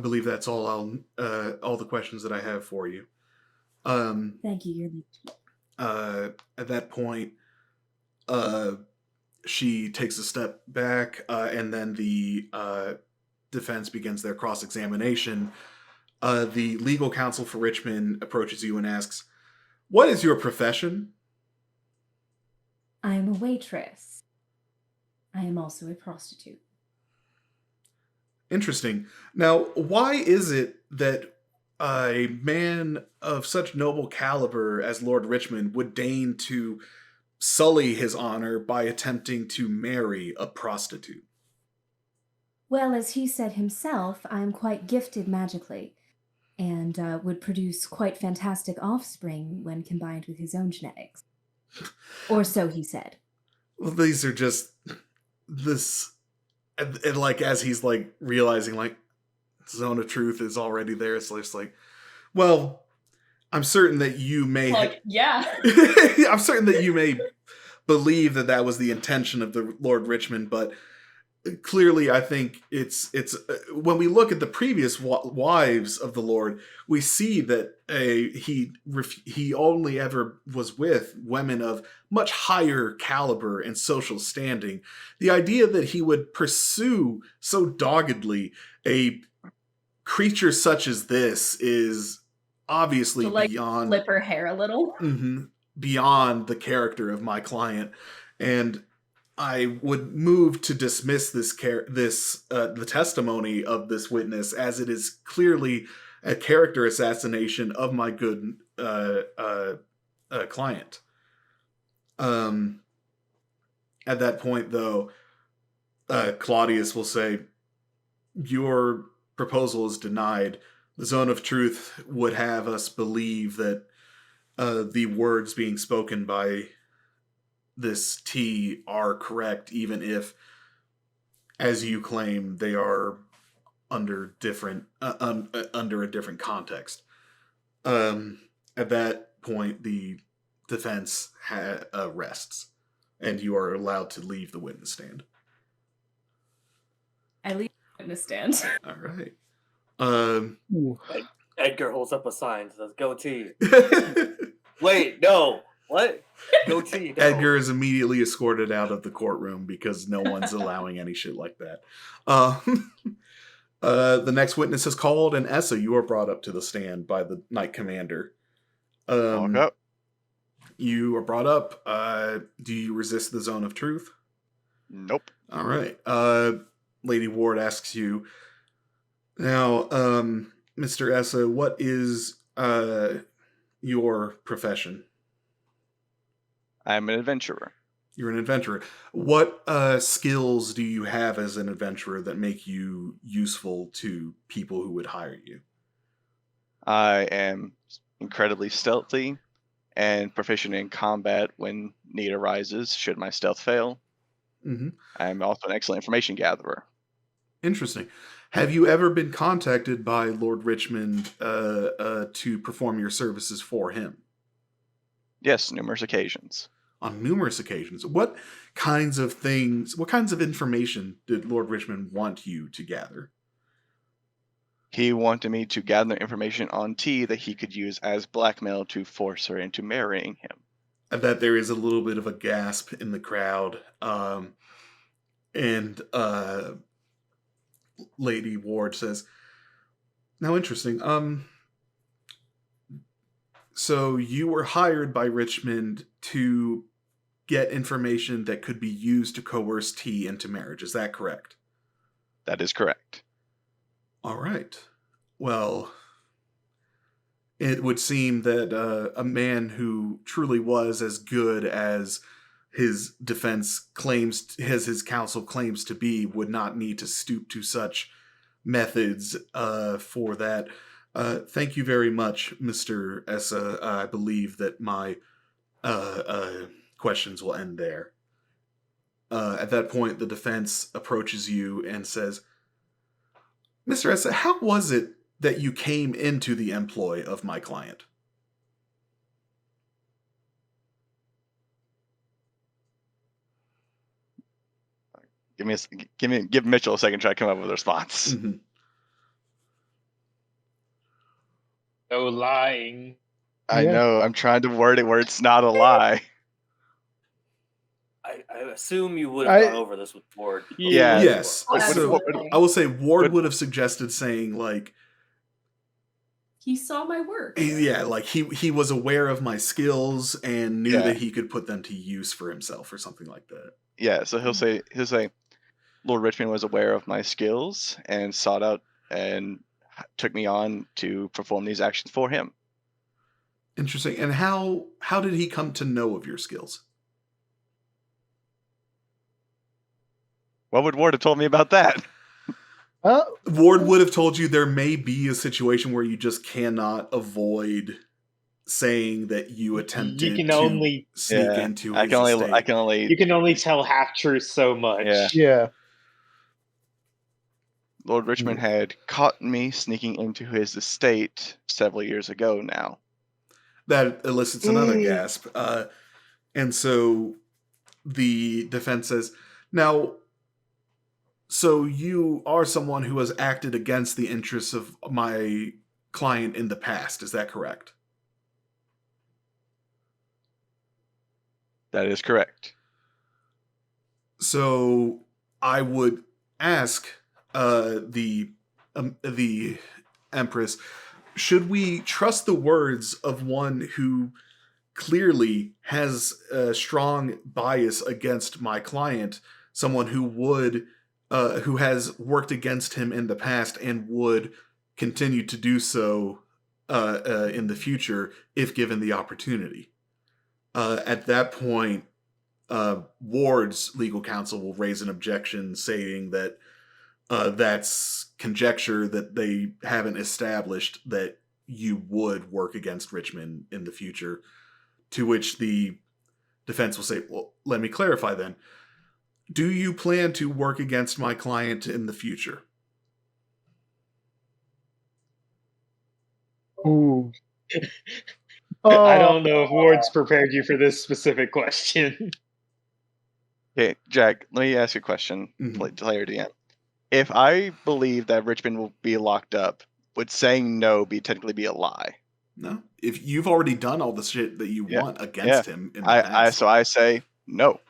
believe that's all the questions that I have for you. Thank you, Your Liege. At that point, she takes a step back, and then the defense begins their cross-examination. The legal counsel for Richmond approaches you and asks, "What is your profession?" I am a waitress. I am also a prostitute. Interesting. Now, why is it that a man of such noble caliber as Lord Richmond would deign to sully his honor by attempting to marry a prostitute? Well, as he said himself, I am quite gifted magically, and would produce quite fantastic offspring when combined with his own genetics. Or so he said. Well, these are just this, and like as he's like realizing like zone of truth is already there, it's just like, well, I'm certain that you may, yeah. I'm certain that you may believe that that was the intention of the Lord Richmond, but clearly I think it's when we look at the previous wives of the Lord, we see that he only ever was with women of much higher caliber and social standing. The idea that he would pursue so doggedly a creature such as this is obviously To, like, beyond flip her hair a little. beyond the character of my client, and I would move to dismiss the testimony of this witness, as it is clearly a character assassination of my good client. At that point, though, Claudius will say, "Your proposal is denied. The zone of truth would have us believe that the words being spoken by this T are correct, even if, as you claim, they are under under a different context." At that point, the defense rests, and you are allowed to leave the witness stand. I leave the witness stand. All right. Edgar holds up a sign that says "Goatee." Wait, no. What? Goatee. No. Edgar is immediately escorted out of the courtroom because no one's allowing any shit like that. The next witness is called, and Essa, you are brought up to the stand by the Knight Commander. Walk up. You are brought up. Do you resist the zone of truth? Nope. All right. Lady Ward asks you, now, Mr. Essa, what is your profession? I'm an adventurer. You're an adventurer. What skills do you have as an adventurer that make you useful to people who would hire you? I am incredibly stealthy and proficient in combat when need arises, should my stealth fail. Mm-hmm. I'm also an excellent information gatherer. Interesting. Have you ever been contacted by Lord Richmond to perform your services for him? Yes, numerous occasions. On numerous occasions. What kinds of information did Lord Richmond want you to gather? He wanted me to gather information on T that he could use as blackmail to force her into marrying him. I bet there is a little bit of a gasp in the crowd. And Lady Ward says, "Now, interesting. So you were hired by Richmond to get information that could be used to coerce T into marriage. Is that correct?" That is correct. All right. Well, it would seem that a man who truly was as good as his defense claims, as his counsel claims to be, would not need to stoop to such methods for that. Thank you very much, Mr. Essa. I believe that my questions will end there. At that point, the defense approaches you and says, Mr. Essa, how was it that you came into the employ of my client? Give Mitchell a second to try to come up with a response. Mm-hmm. No lying. I Yeah. know. I'm trying to word it where it's not a lie. I assume you would have gone over this with Ward. Yeah. Yes. Oh, So absolutely. I will say Ward would have suggested saying, like, He saw my work. like he was aware of my skills and knew Yeah. that he could put them to use for himself or something like that. Yeah, so he'll say Lord Richmond was aware of my skills and sought out and took me on to perform these actions for him. Interesting. And how did he come to know of your skills? What would Ward have told me about that? Ward would have told you there may be a situation where you just cannot avoid saying that you attempted You can to only sneak Yeah, into I his can only estate. I can only you can only tell half truths so much. Yeah. Yeah. Lord Richmond had caught me sneaking into his estate several years ago now. That elicits another gasp. And so the defense says, now, so you are someone who has acted against the interests of my client in the past. Is that correct? That is correct. So I would ask the Empress, should we trust the words of one who clearly has a strong bias against my client, someone who would who has worked against him in the past and would continue to do so in the future if given the opportunity? At that point, Ward's legal counsel will raise an objection saying that that's conjecture, that they haven't established that you would work against Richmond in the future, to which the defense will say, well, let me clarify then. Do you plan to work against my client in the future? Ooh. I don't know if Ward's prepared you for this specific question. Okay, Jack, let me ask you a question. Mhm. Player DM. If I believe that Richmond will be locked up, would saying no technically be a lie? No, if you've already done all the shit that you want against him in the past. So I say no.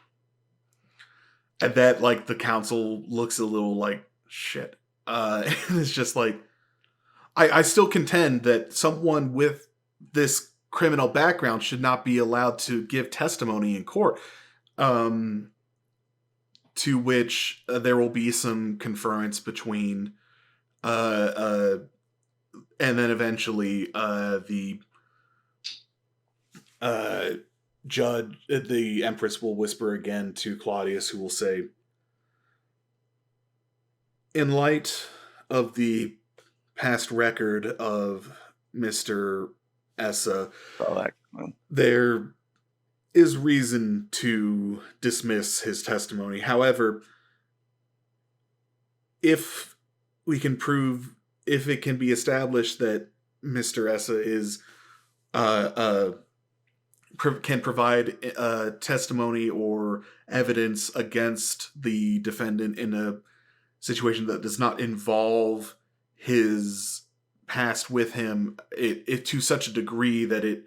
And that, like, the council looks a little like shit. And it's just like, I still contend that someone with this criminal background should not be allowed to give testimony in court. To which there will be some conference between, and then eventually the judge, the Empress, will whisper again to Claudius, who will say, in light of the past record of Mr. Essa, there is reason to dismiss his testimony. However, if it can be established that Mr. Essa is can provide testimony or evidence against the defendant in a situation that does not involve his past with him, it to such a degree that it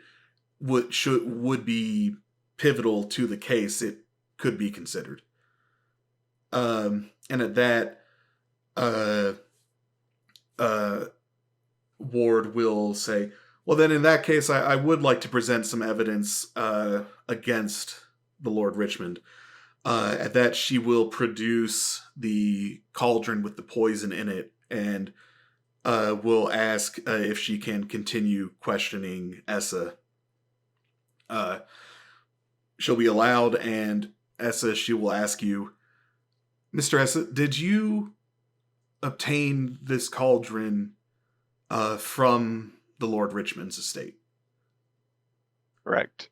would be pivotal to the case, it could be considered. And at that, Ward will say, well, then in that case, I would like to present some evidence against the Lord Richmond. At that, she will produce the cauldron with the poison in it and will ask if she can continue questioning Essa. she'll be allowed, and Essa, she will ask you, Mr. Essa, did you obtain this cauldron from the Lord Richmond's estate? Correct.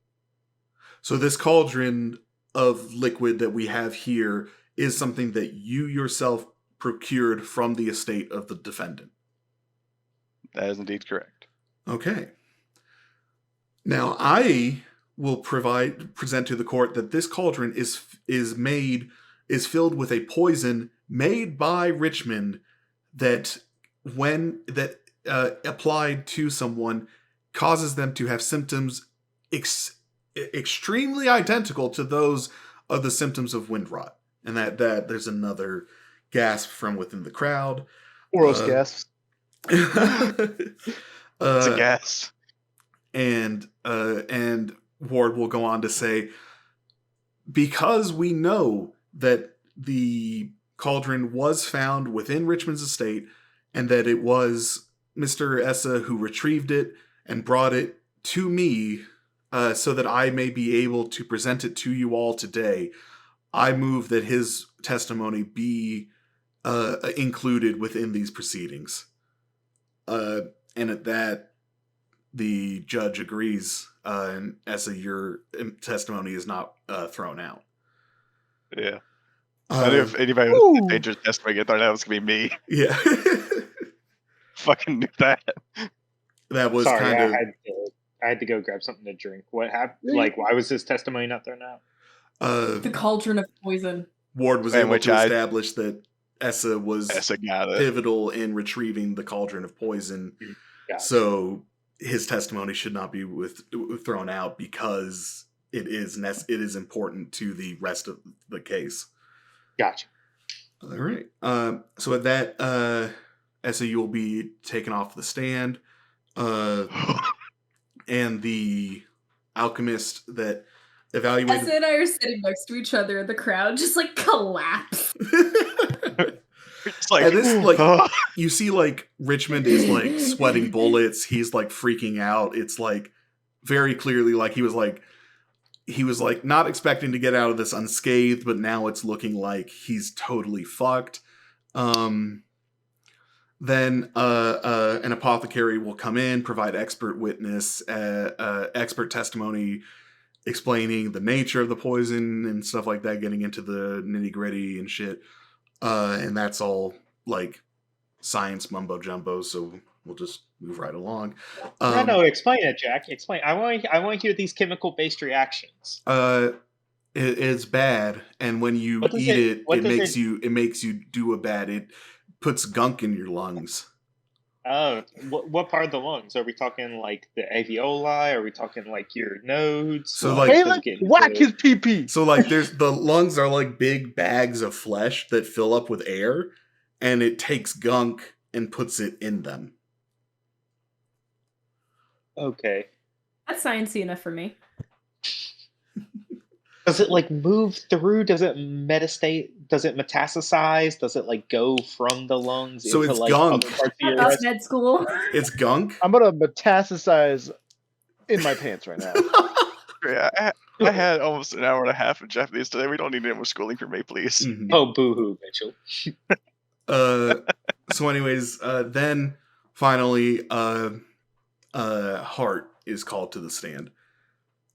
So this cauldron of liquid that we have here is something that you yourself procured from the estate of the defendant. That is indeed correct. Okay. Now I will present to the court that this cauldron is filled with a poison made by Richmond that applied to someone causes them to have symptoms extremely identical to those of the symptoms of wind rot. And that there's another gasp from within the crowd. Oros gasps. It's a guess. And Ward will go on to say, because we know that the cauldron was found within Richmond's estate and that it was Mr. Essa who retrieved it and brought it to me so that I may be able to present it to you all today, I move that his testimony be included within these proceedings. And at that, the judge agrees, and Essa, your testimony is not thrown out. Yeah. I knew if anybody was in dangerous testimony get thrown out, it was going to be me. Yeah. Fucking knew that. That was Sorry, kind of... I had to go grab something to drink. What happened? Like, why was his testimony not thrown out? The cauldron of poison. Ward was able to establish that Essa was pivotal in retrieving the cauldron of poison. Gotcha. So his testimony should not be thrown out because it is important to the rest of the case. Gotcha. All right. So at that, Essa, you will be taken off the stand. And the alchemist that evaluated... Essa and I are sitting next to each other in the crowd, just like collapse. It's like, and this, like, you see, like, Richmond is, like, sweating bullets. He's, like, freaking out. It's, like, very clearly, like, he was, like, not expecting to get out of this unscathed, but now it's looking like he's totally fucked. Then an apothecary will come in, provide expert witness, expert testimony explaining the nature of the poison and stuff like that, getting into the nitty-gritty and shit. And that's all, like, science mumbo-jumbo, so we'll just move right along. No, explain it, Jack. Explain. I want to hear these chemical-based reactions. It's bad, and when you eat it makes you do a bad... It puts gunk in your lungs. Oh, what part of the lungs? Are we talking like the alveoli? Are we talking like your nodes? So like, whack his pee-pee. So like, the lungs are like big bags of flesh that fill up with air, and it takes gunk and puts it in them. Okay. That's sciencey enough for me. Does it like move through? Does it metastate? Does it metastasize? Does it like go from the lungs so into it's like gunk. other parts of your rest? Med school. It's gunk. I'm gonna metastasize in my pants right now. Yeah, I had almost an hour and a half of Japanese today. We don't need any more schooling for me, please. Mm-hmm. Oh, boo-hoo, Mitchell. So anyways, then finally, Hart is called to the stand.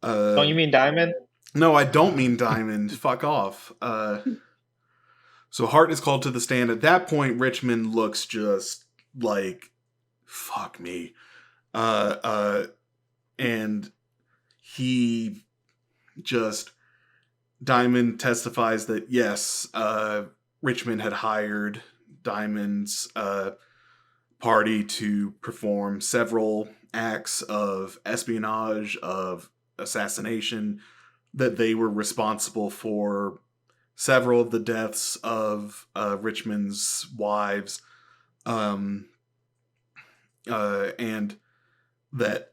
Don't you mean Diamond? No, I don't mean Diamond. Fuck off. So Hart is called to the stand. At that point, Richmond looks just like, fuck me. And he just... Diamond testifies that, yes, Richmond had hired Diamond's party to perform several acts of espionage, of assassination, that they were responsible for several of the deaths of Richmond's wives, and that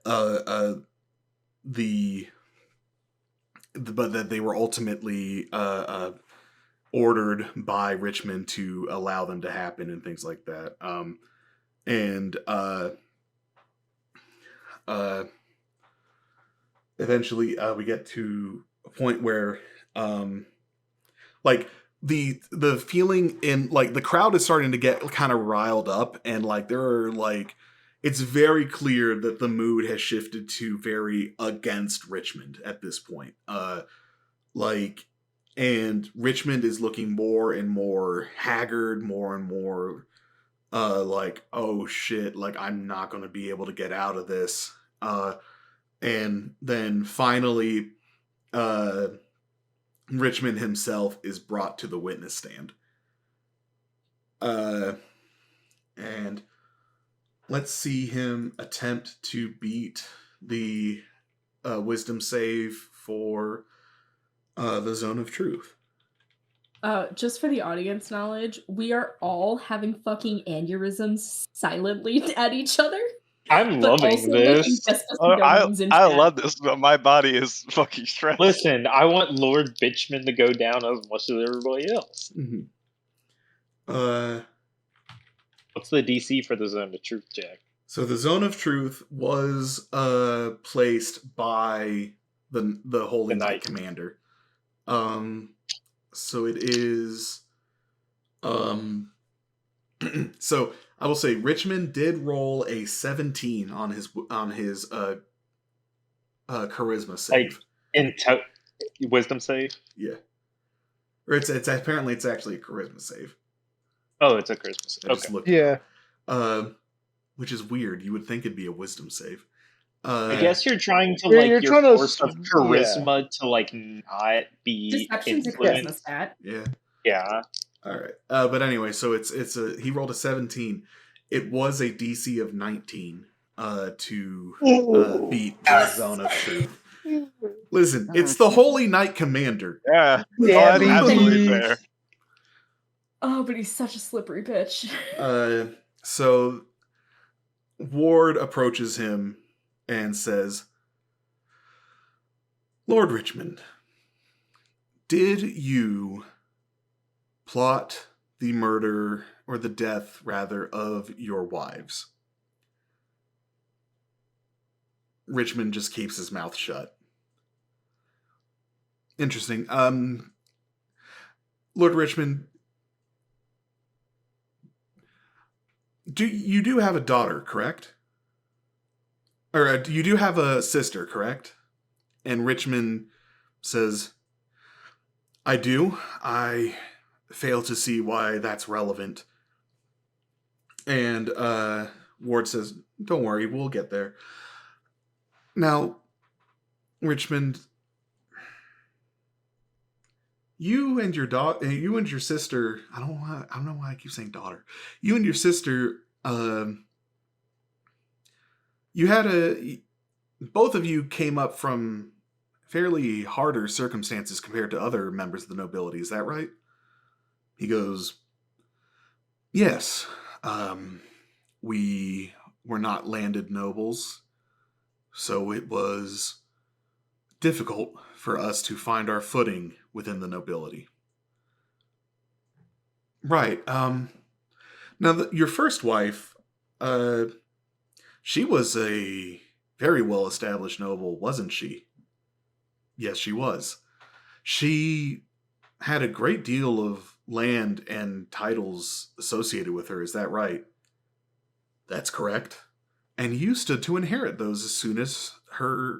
but that they were ultimately ordered by Richmond to allow them to happen and things like that. Eventually we get to point where like the feeling in like the crowd is starting to get kind of riled up, and like there are like it's very clear that the mood has shifted to very against Richmond at this point. Like and Richmond is looking more and more haggard, more and more like, oh shit, like I'm not going to be able to get out of this. And then finally uh Richmond himself is brought to the witness stand. And let's see him attempt to beat the wisdom save for the zone of truth. Just for the audience knowledge, we are all having fucking aneurysms silently at each other. I'm But loving also looking this. just to see their names in I chat. love this, but my body is fucking stressed. Listen, I want Lord Bitchman to go down as much as everybody else. Mm-hmm. What's the DC for the Zone of Truth, Jack? So the zone of truth was placed by the Holy The Knight Knight. Commander. So it is so I will say Richmond did roll a 17 on his charisma save. Wisdom save? Yeah. Or it's apparently it's actually a charisma save. Oh, it's a charisma save. I just Okay. looked Yeah. which is weird. You would think it'd be a wisdom save. I guess you're trying to Yeah, like you're your trying to force of charisma to like not be Deception's a charisma influenced. stat. Yeah. Yeah. All right. But anyway, so he rolled a 17. It was a DC of 19 to beat the zone of truth. Listen, it's the Holy Knight Commander. Yeah. Yeah, Oh, that's absolutely fair. Oh, but he's such a slippery bitch. So Ward approaches him and says, Lord Richmond, did you plot the murder, or the death, rather, of your wives? Richmond just keeps his mouth shut. Interesting. Lord Richmond, you do have a daughter, correct? Or you do have a sister, correct? And Richmond says, I do. I fail to see why that's relevant. And Ward says, don't worry, we'll get there. Now, Richmond, you and your sister, I don't know why I keep saying daughter. You and your sister, both of you came up from fairly harder circumstances compared to other members of the nobility. Is that right? He goes, yes. We were not landed nobles, so it was difficult for us to find our footing within the nobility. Right. Now, your first wife, she was a very well-established noble, wasn't she? Yes, she was. She had a great deal of land and titles associated with her, is that right? That's correct. And you stood to inherit those as soon as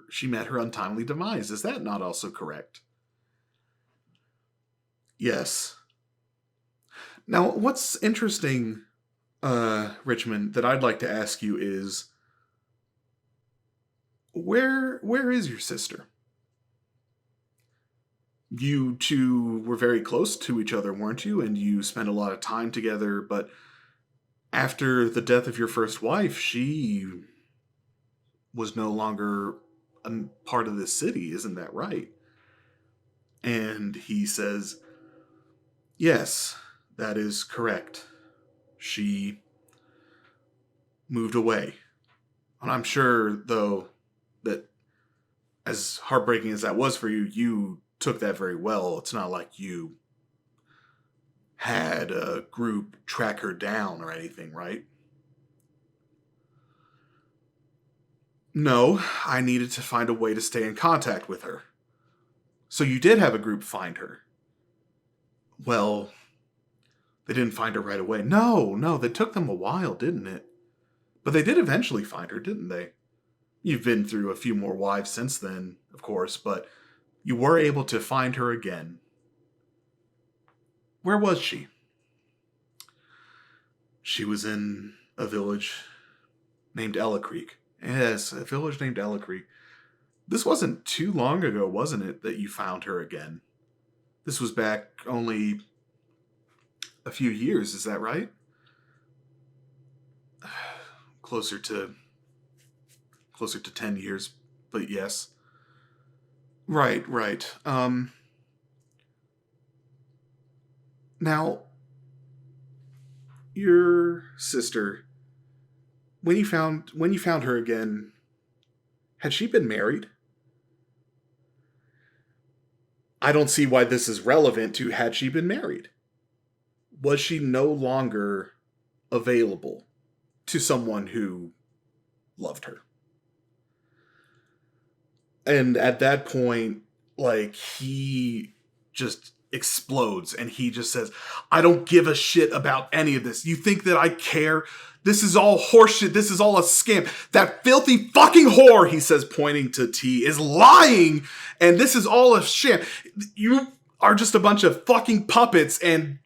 she met her untimely demise. Is that not also correct? Yes. Now, what's interesting, Richmond, that I'd like to ask you is, where is your sister? You two were very close to each other, weren't you? And you spent a lot of time together, but after the death of your first wife, she was no longer a part of this city, isn't that right? And he says, yes, that is correct. She moved away. And I'm sure, though, that as heartbreaking as that was for you, you took that very well. It's not like you had a group track her down or anything, right? No, I needed to find a way to stay in contact with her. So you did have a group find her. Well, they didn't find her right away. No, that took them a while, didn't it? But they did eventually find her, didn't they? You've been through a few more wives since then, of course, but you were able to find her again. Where was she? She was in a village named Ella Creek. Yes, a village named Ella Creek. This wasn't too long ago, wasn't it, that you found her again? This was back only a few years, is that right? Closer to 10 years, but yes. Right. Now, your sister, when you found her again, had she been married? I don't see why this is relevant to had she been married. Was she no longer available to someone who loved her? And at that point, like, he just explodes and he just says, I don't give a shit about any of this. You think that I care? This is all horseshit. This is all a scam. That filthy fucking whore, he says, pointing to T, is lying, and this is all a sham. You are just a bunch of fucking puppets, and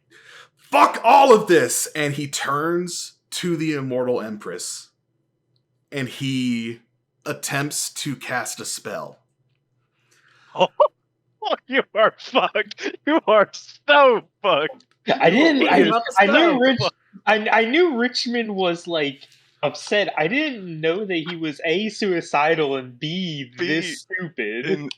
fuck all of this. And he turns to the Immortal Empress, and he attempts to cast a spell. Oh, you are fucked. You are so fucked. I didn't. Fucked. I knew Richmond was like upset. I didn't know that he was A, suicidal, and B, this stupid.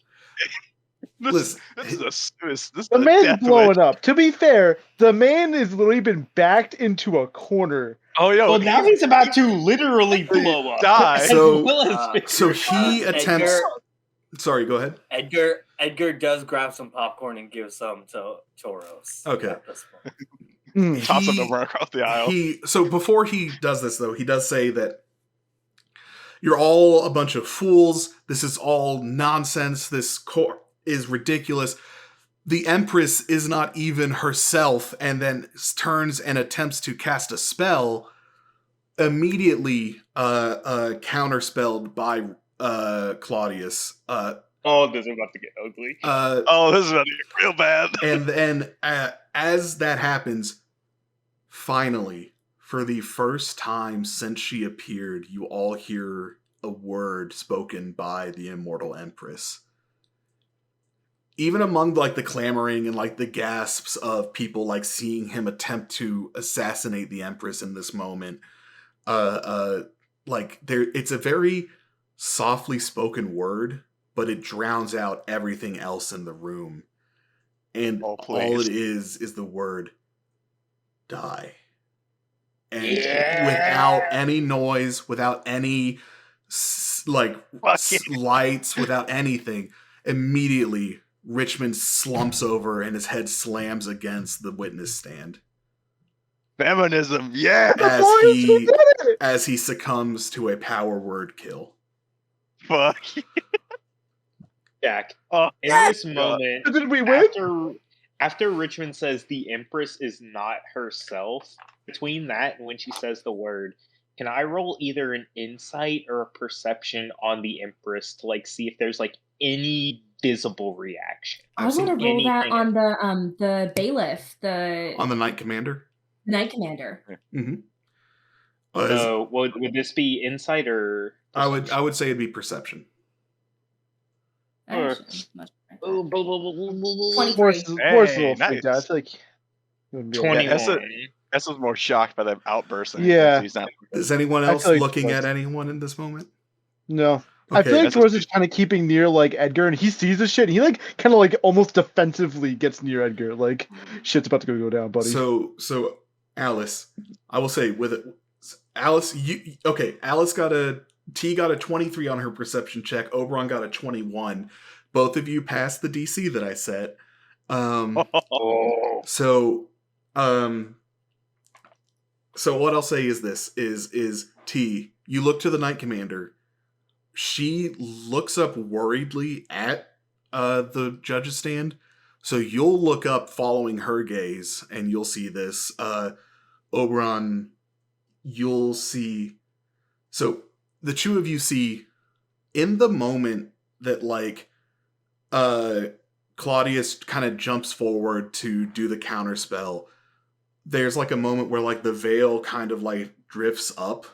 Listen, The man's blowing up. To be fair, the man has literally been backed into a corner. Oh, yo. Well, now he's about to literally blow up. Die. As So- well as So he attempts. Edgar, Sorry, go ahead. Edgar does grab some popcorn and give some to Choros. Okay. at this point. Toss him over across the aisle. So before he does this, though, he does say that you're all a bunch of fools. This is all nonsense. This is ridiculous. The Empress is not even herself, and then turns and attempts to cast a spell, immediately counterspelled by Claudius. oh, this is about to get ugly. This is about to get real bad. And then as that happens, finally, for the first time since she appeared, you all hear a word spoken by the Immortal Empress. Even among like the clamoring and like the gasps of people like seeing him attempt to assassinate the Empress in this moment, like it's a very softly spoken word, but it drowns out everything else in the room. And all it is the word die. And without any noise, without any lights, without anything, immediately Richmond slumps over and his head slams against the witness stand. Feminism, yeah. As he succumbs to a power word kill. Fuck. Jack, Oh, in this moment, Did we win? after Richmond says the Empress is not herself, between that and when she says the word, can I roll either an insight or a perception on the Empress to like see if there's like any visible reaction? I want to roll Anything that on the bailiff, On the Knight Commander? knight commander. Mm-hmm. So would this be insight or? I would say it'd be perception. Or- Much better. 23. Force a little nice. freaked out. I feel like it wouldn't be able to- 21. Ess was more shocked by the outburst. Than Yeah. he's not. Is anyone I else feel like looking that's- at anyone in this moment? No. I Okay, feel like that's a- Torres is kind of keeping near like Edgar, and he sees this shit, and he like kind of like almost defensively gets near Edgar, like shit's about to go down, buddy. So Alice, I will say with it, Alice, Alice got a 23 on her perception check. Oberon got a 21. Both of you passed the DC that I set. So what I'll say is this is T, you look to the Knight Commander. She looks up worriedly at the judges stand. So you'll look up following her gaze, and you'll see this. Oberon, you'll see. So the two of you see in the moment that like Claudius kind of jumps forward to do the counter spell. There's like a moment where like the veil kind of like drifts up.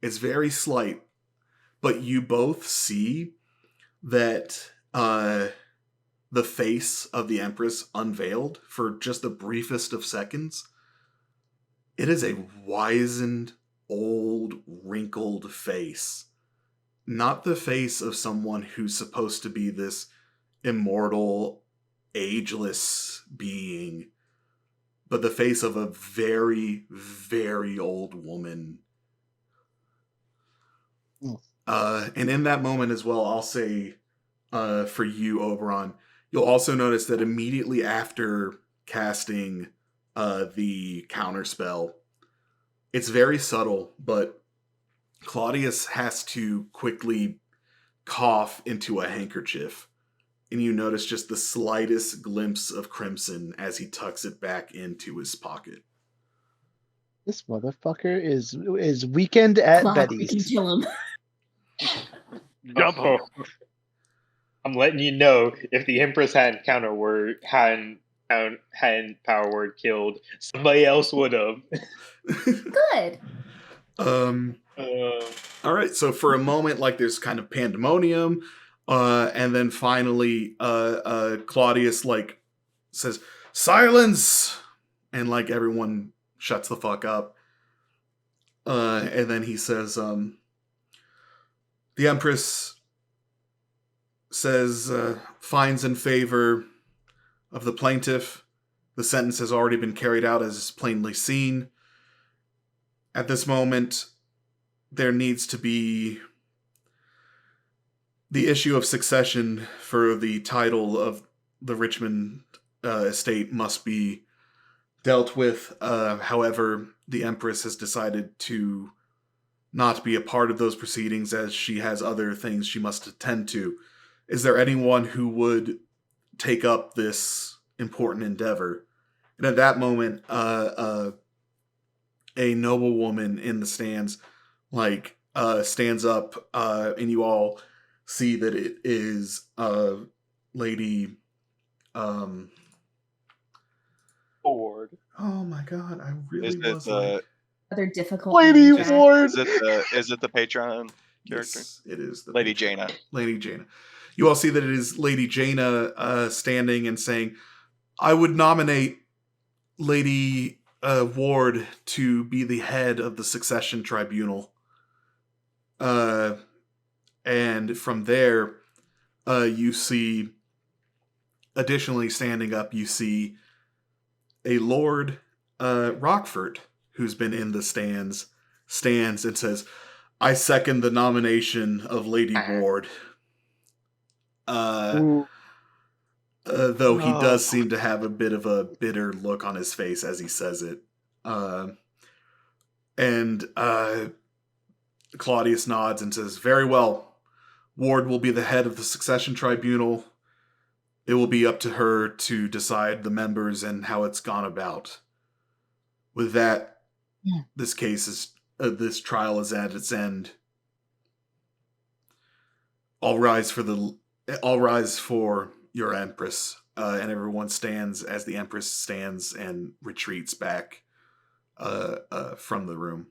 It's very slight, but you both see that the face of the Empress unveiled for just the briefest of seconds. It is a wizened, old, wrinkled face. Not the face of someone who's supposed to be this immortal, ageless being, but the face of a very, very old woman. And in that moment as well, I'll say for you, Oberon, you'll also notice that immediately after casting the counter spell, it's very subtle, but Claudius has to quickly cough into a handkerchief. And you notice just the slightest glimpse of crimson as he tucks it back into his pocket. This motherfucker is weekend at Clock, we can Betty's. kill him. Jump him. I'm letting you know, if the Empress hadn't power word killed, somebody else would have. Good. All right, so for a moment, like there's kind of pandemonium, and then finally, Claudius like says, "Silence!" and like everyone shuts the fuck up. And then he says, "The Empress says finds in favor of the plaintiff. The sentence has already been carried out, as is plainly seen. At this moment, there needs to be the issue of succession for the title of the Richmond estate must be dealt with. However, the Empress has decided to not be a part of those proceedings as she has other things she must attend to. Is there anyone who would take up this important endeavor?" And at that moment, a noblewoman in the stands stands up, and you all see that it is Lady Ford. Oh my god, I really Is it was the Other difficult Lady name, Jack. Ward. is it the patron character? Yes, it is the Lady patron. Jaina. Lady Jaina. You all see that it is Lady Jaina standing and saying, "I would nominate Lady Ward to be the head of the succession tribunal." And from there, you see, additionally standing up, you see a Lord Rockford, who's been in the stands and says, "I second the nomination of Lady Ward." Though he does seem to have a bit of a bitter look on his face as he says it. And Claudius nods and says, "Very well. Ward will be the head of the succession tribunal. It will be up to her to decide the members and how it's gone about. With that, this trial is at its end. I'll rise for your Empress." And everyone stands as the Empress stands and retreats back from the room.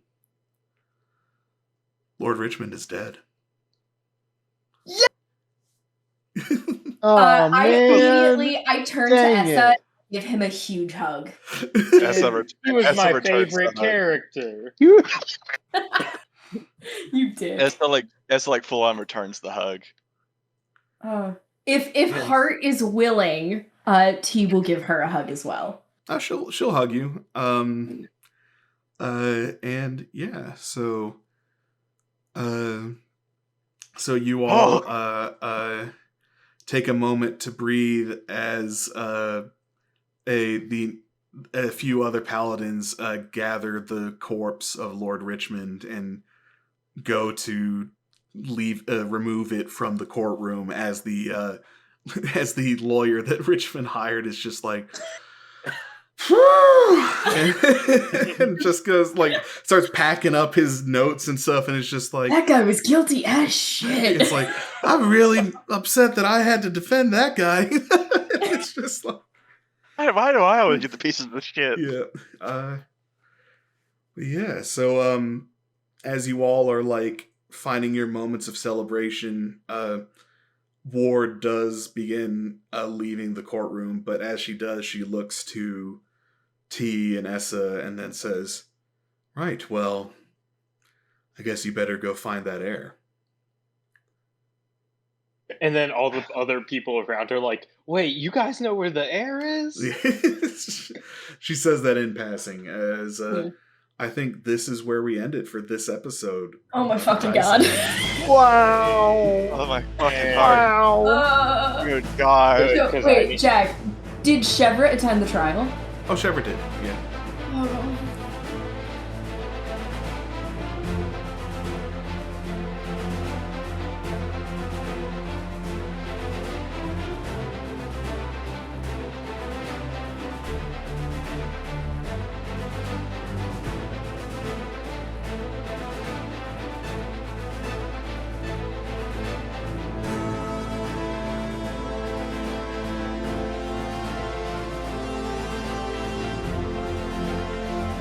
Lord Richmond is dead. Oh man! I turn Dang to Essa it. and give him a huge hug. He was my returns favorite the hug. character. You You did. Essa like full on returns the hug. If Heart is willing, T will give her a hug as well. She'll hug you. And yeah, so you all take a moment to breathe as a few other paladins gather the corpse of Lord Richmond and go to remove it from the courtroom as the as the lawyer that Richmond hired is just like, and just goes like starts packing up his notes and stuff, and it's just like That guy was guilty as shit. it's like I'm really upset that I had to defend that guy. It's just like Why do I always get the pieces of the shit? yeah. So as you all are like finding your moments of celebration, Ward does begin leaving the courtroom, but as she does, she looks to T and Essa and then says, "Right, well, I guess you better go find that heir." And then all the other people around are like, wait, you guys know where the heir is? She says that in passing, as I think this is where we end it for this episode. Oh my fucking god. Wow. Oh my fucking god. Wow. Good god. Good. 'cause I Wait, need- Jack, did Chevrolet attend the trial? Oh, Shepard did, yeah. Oh,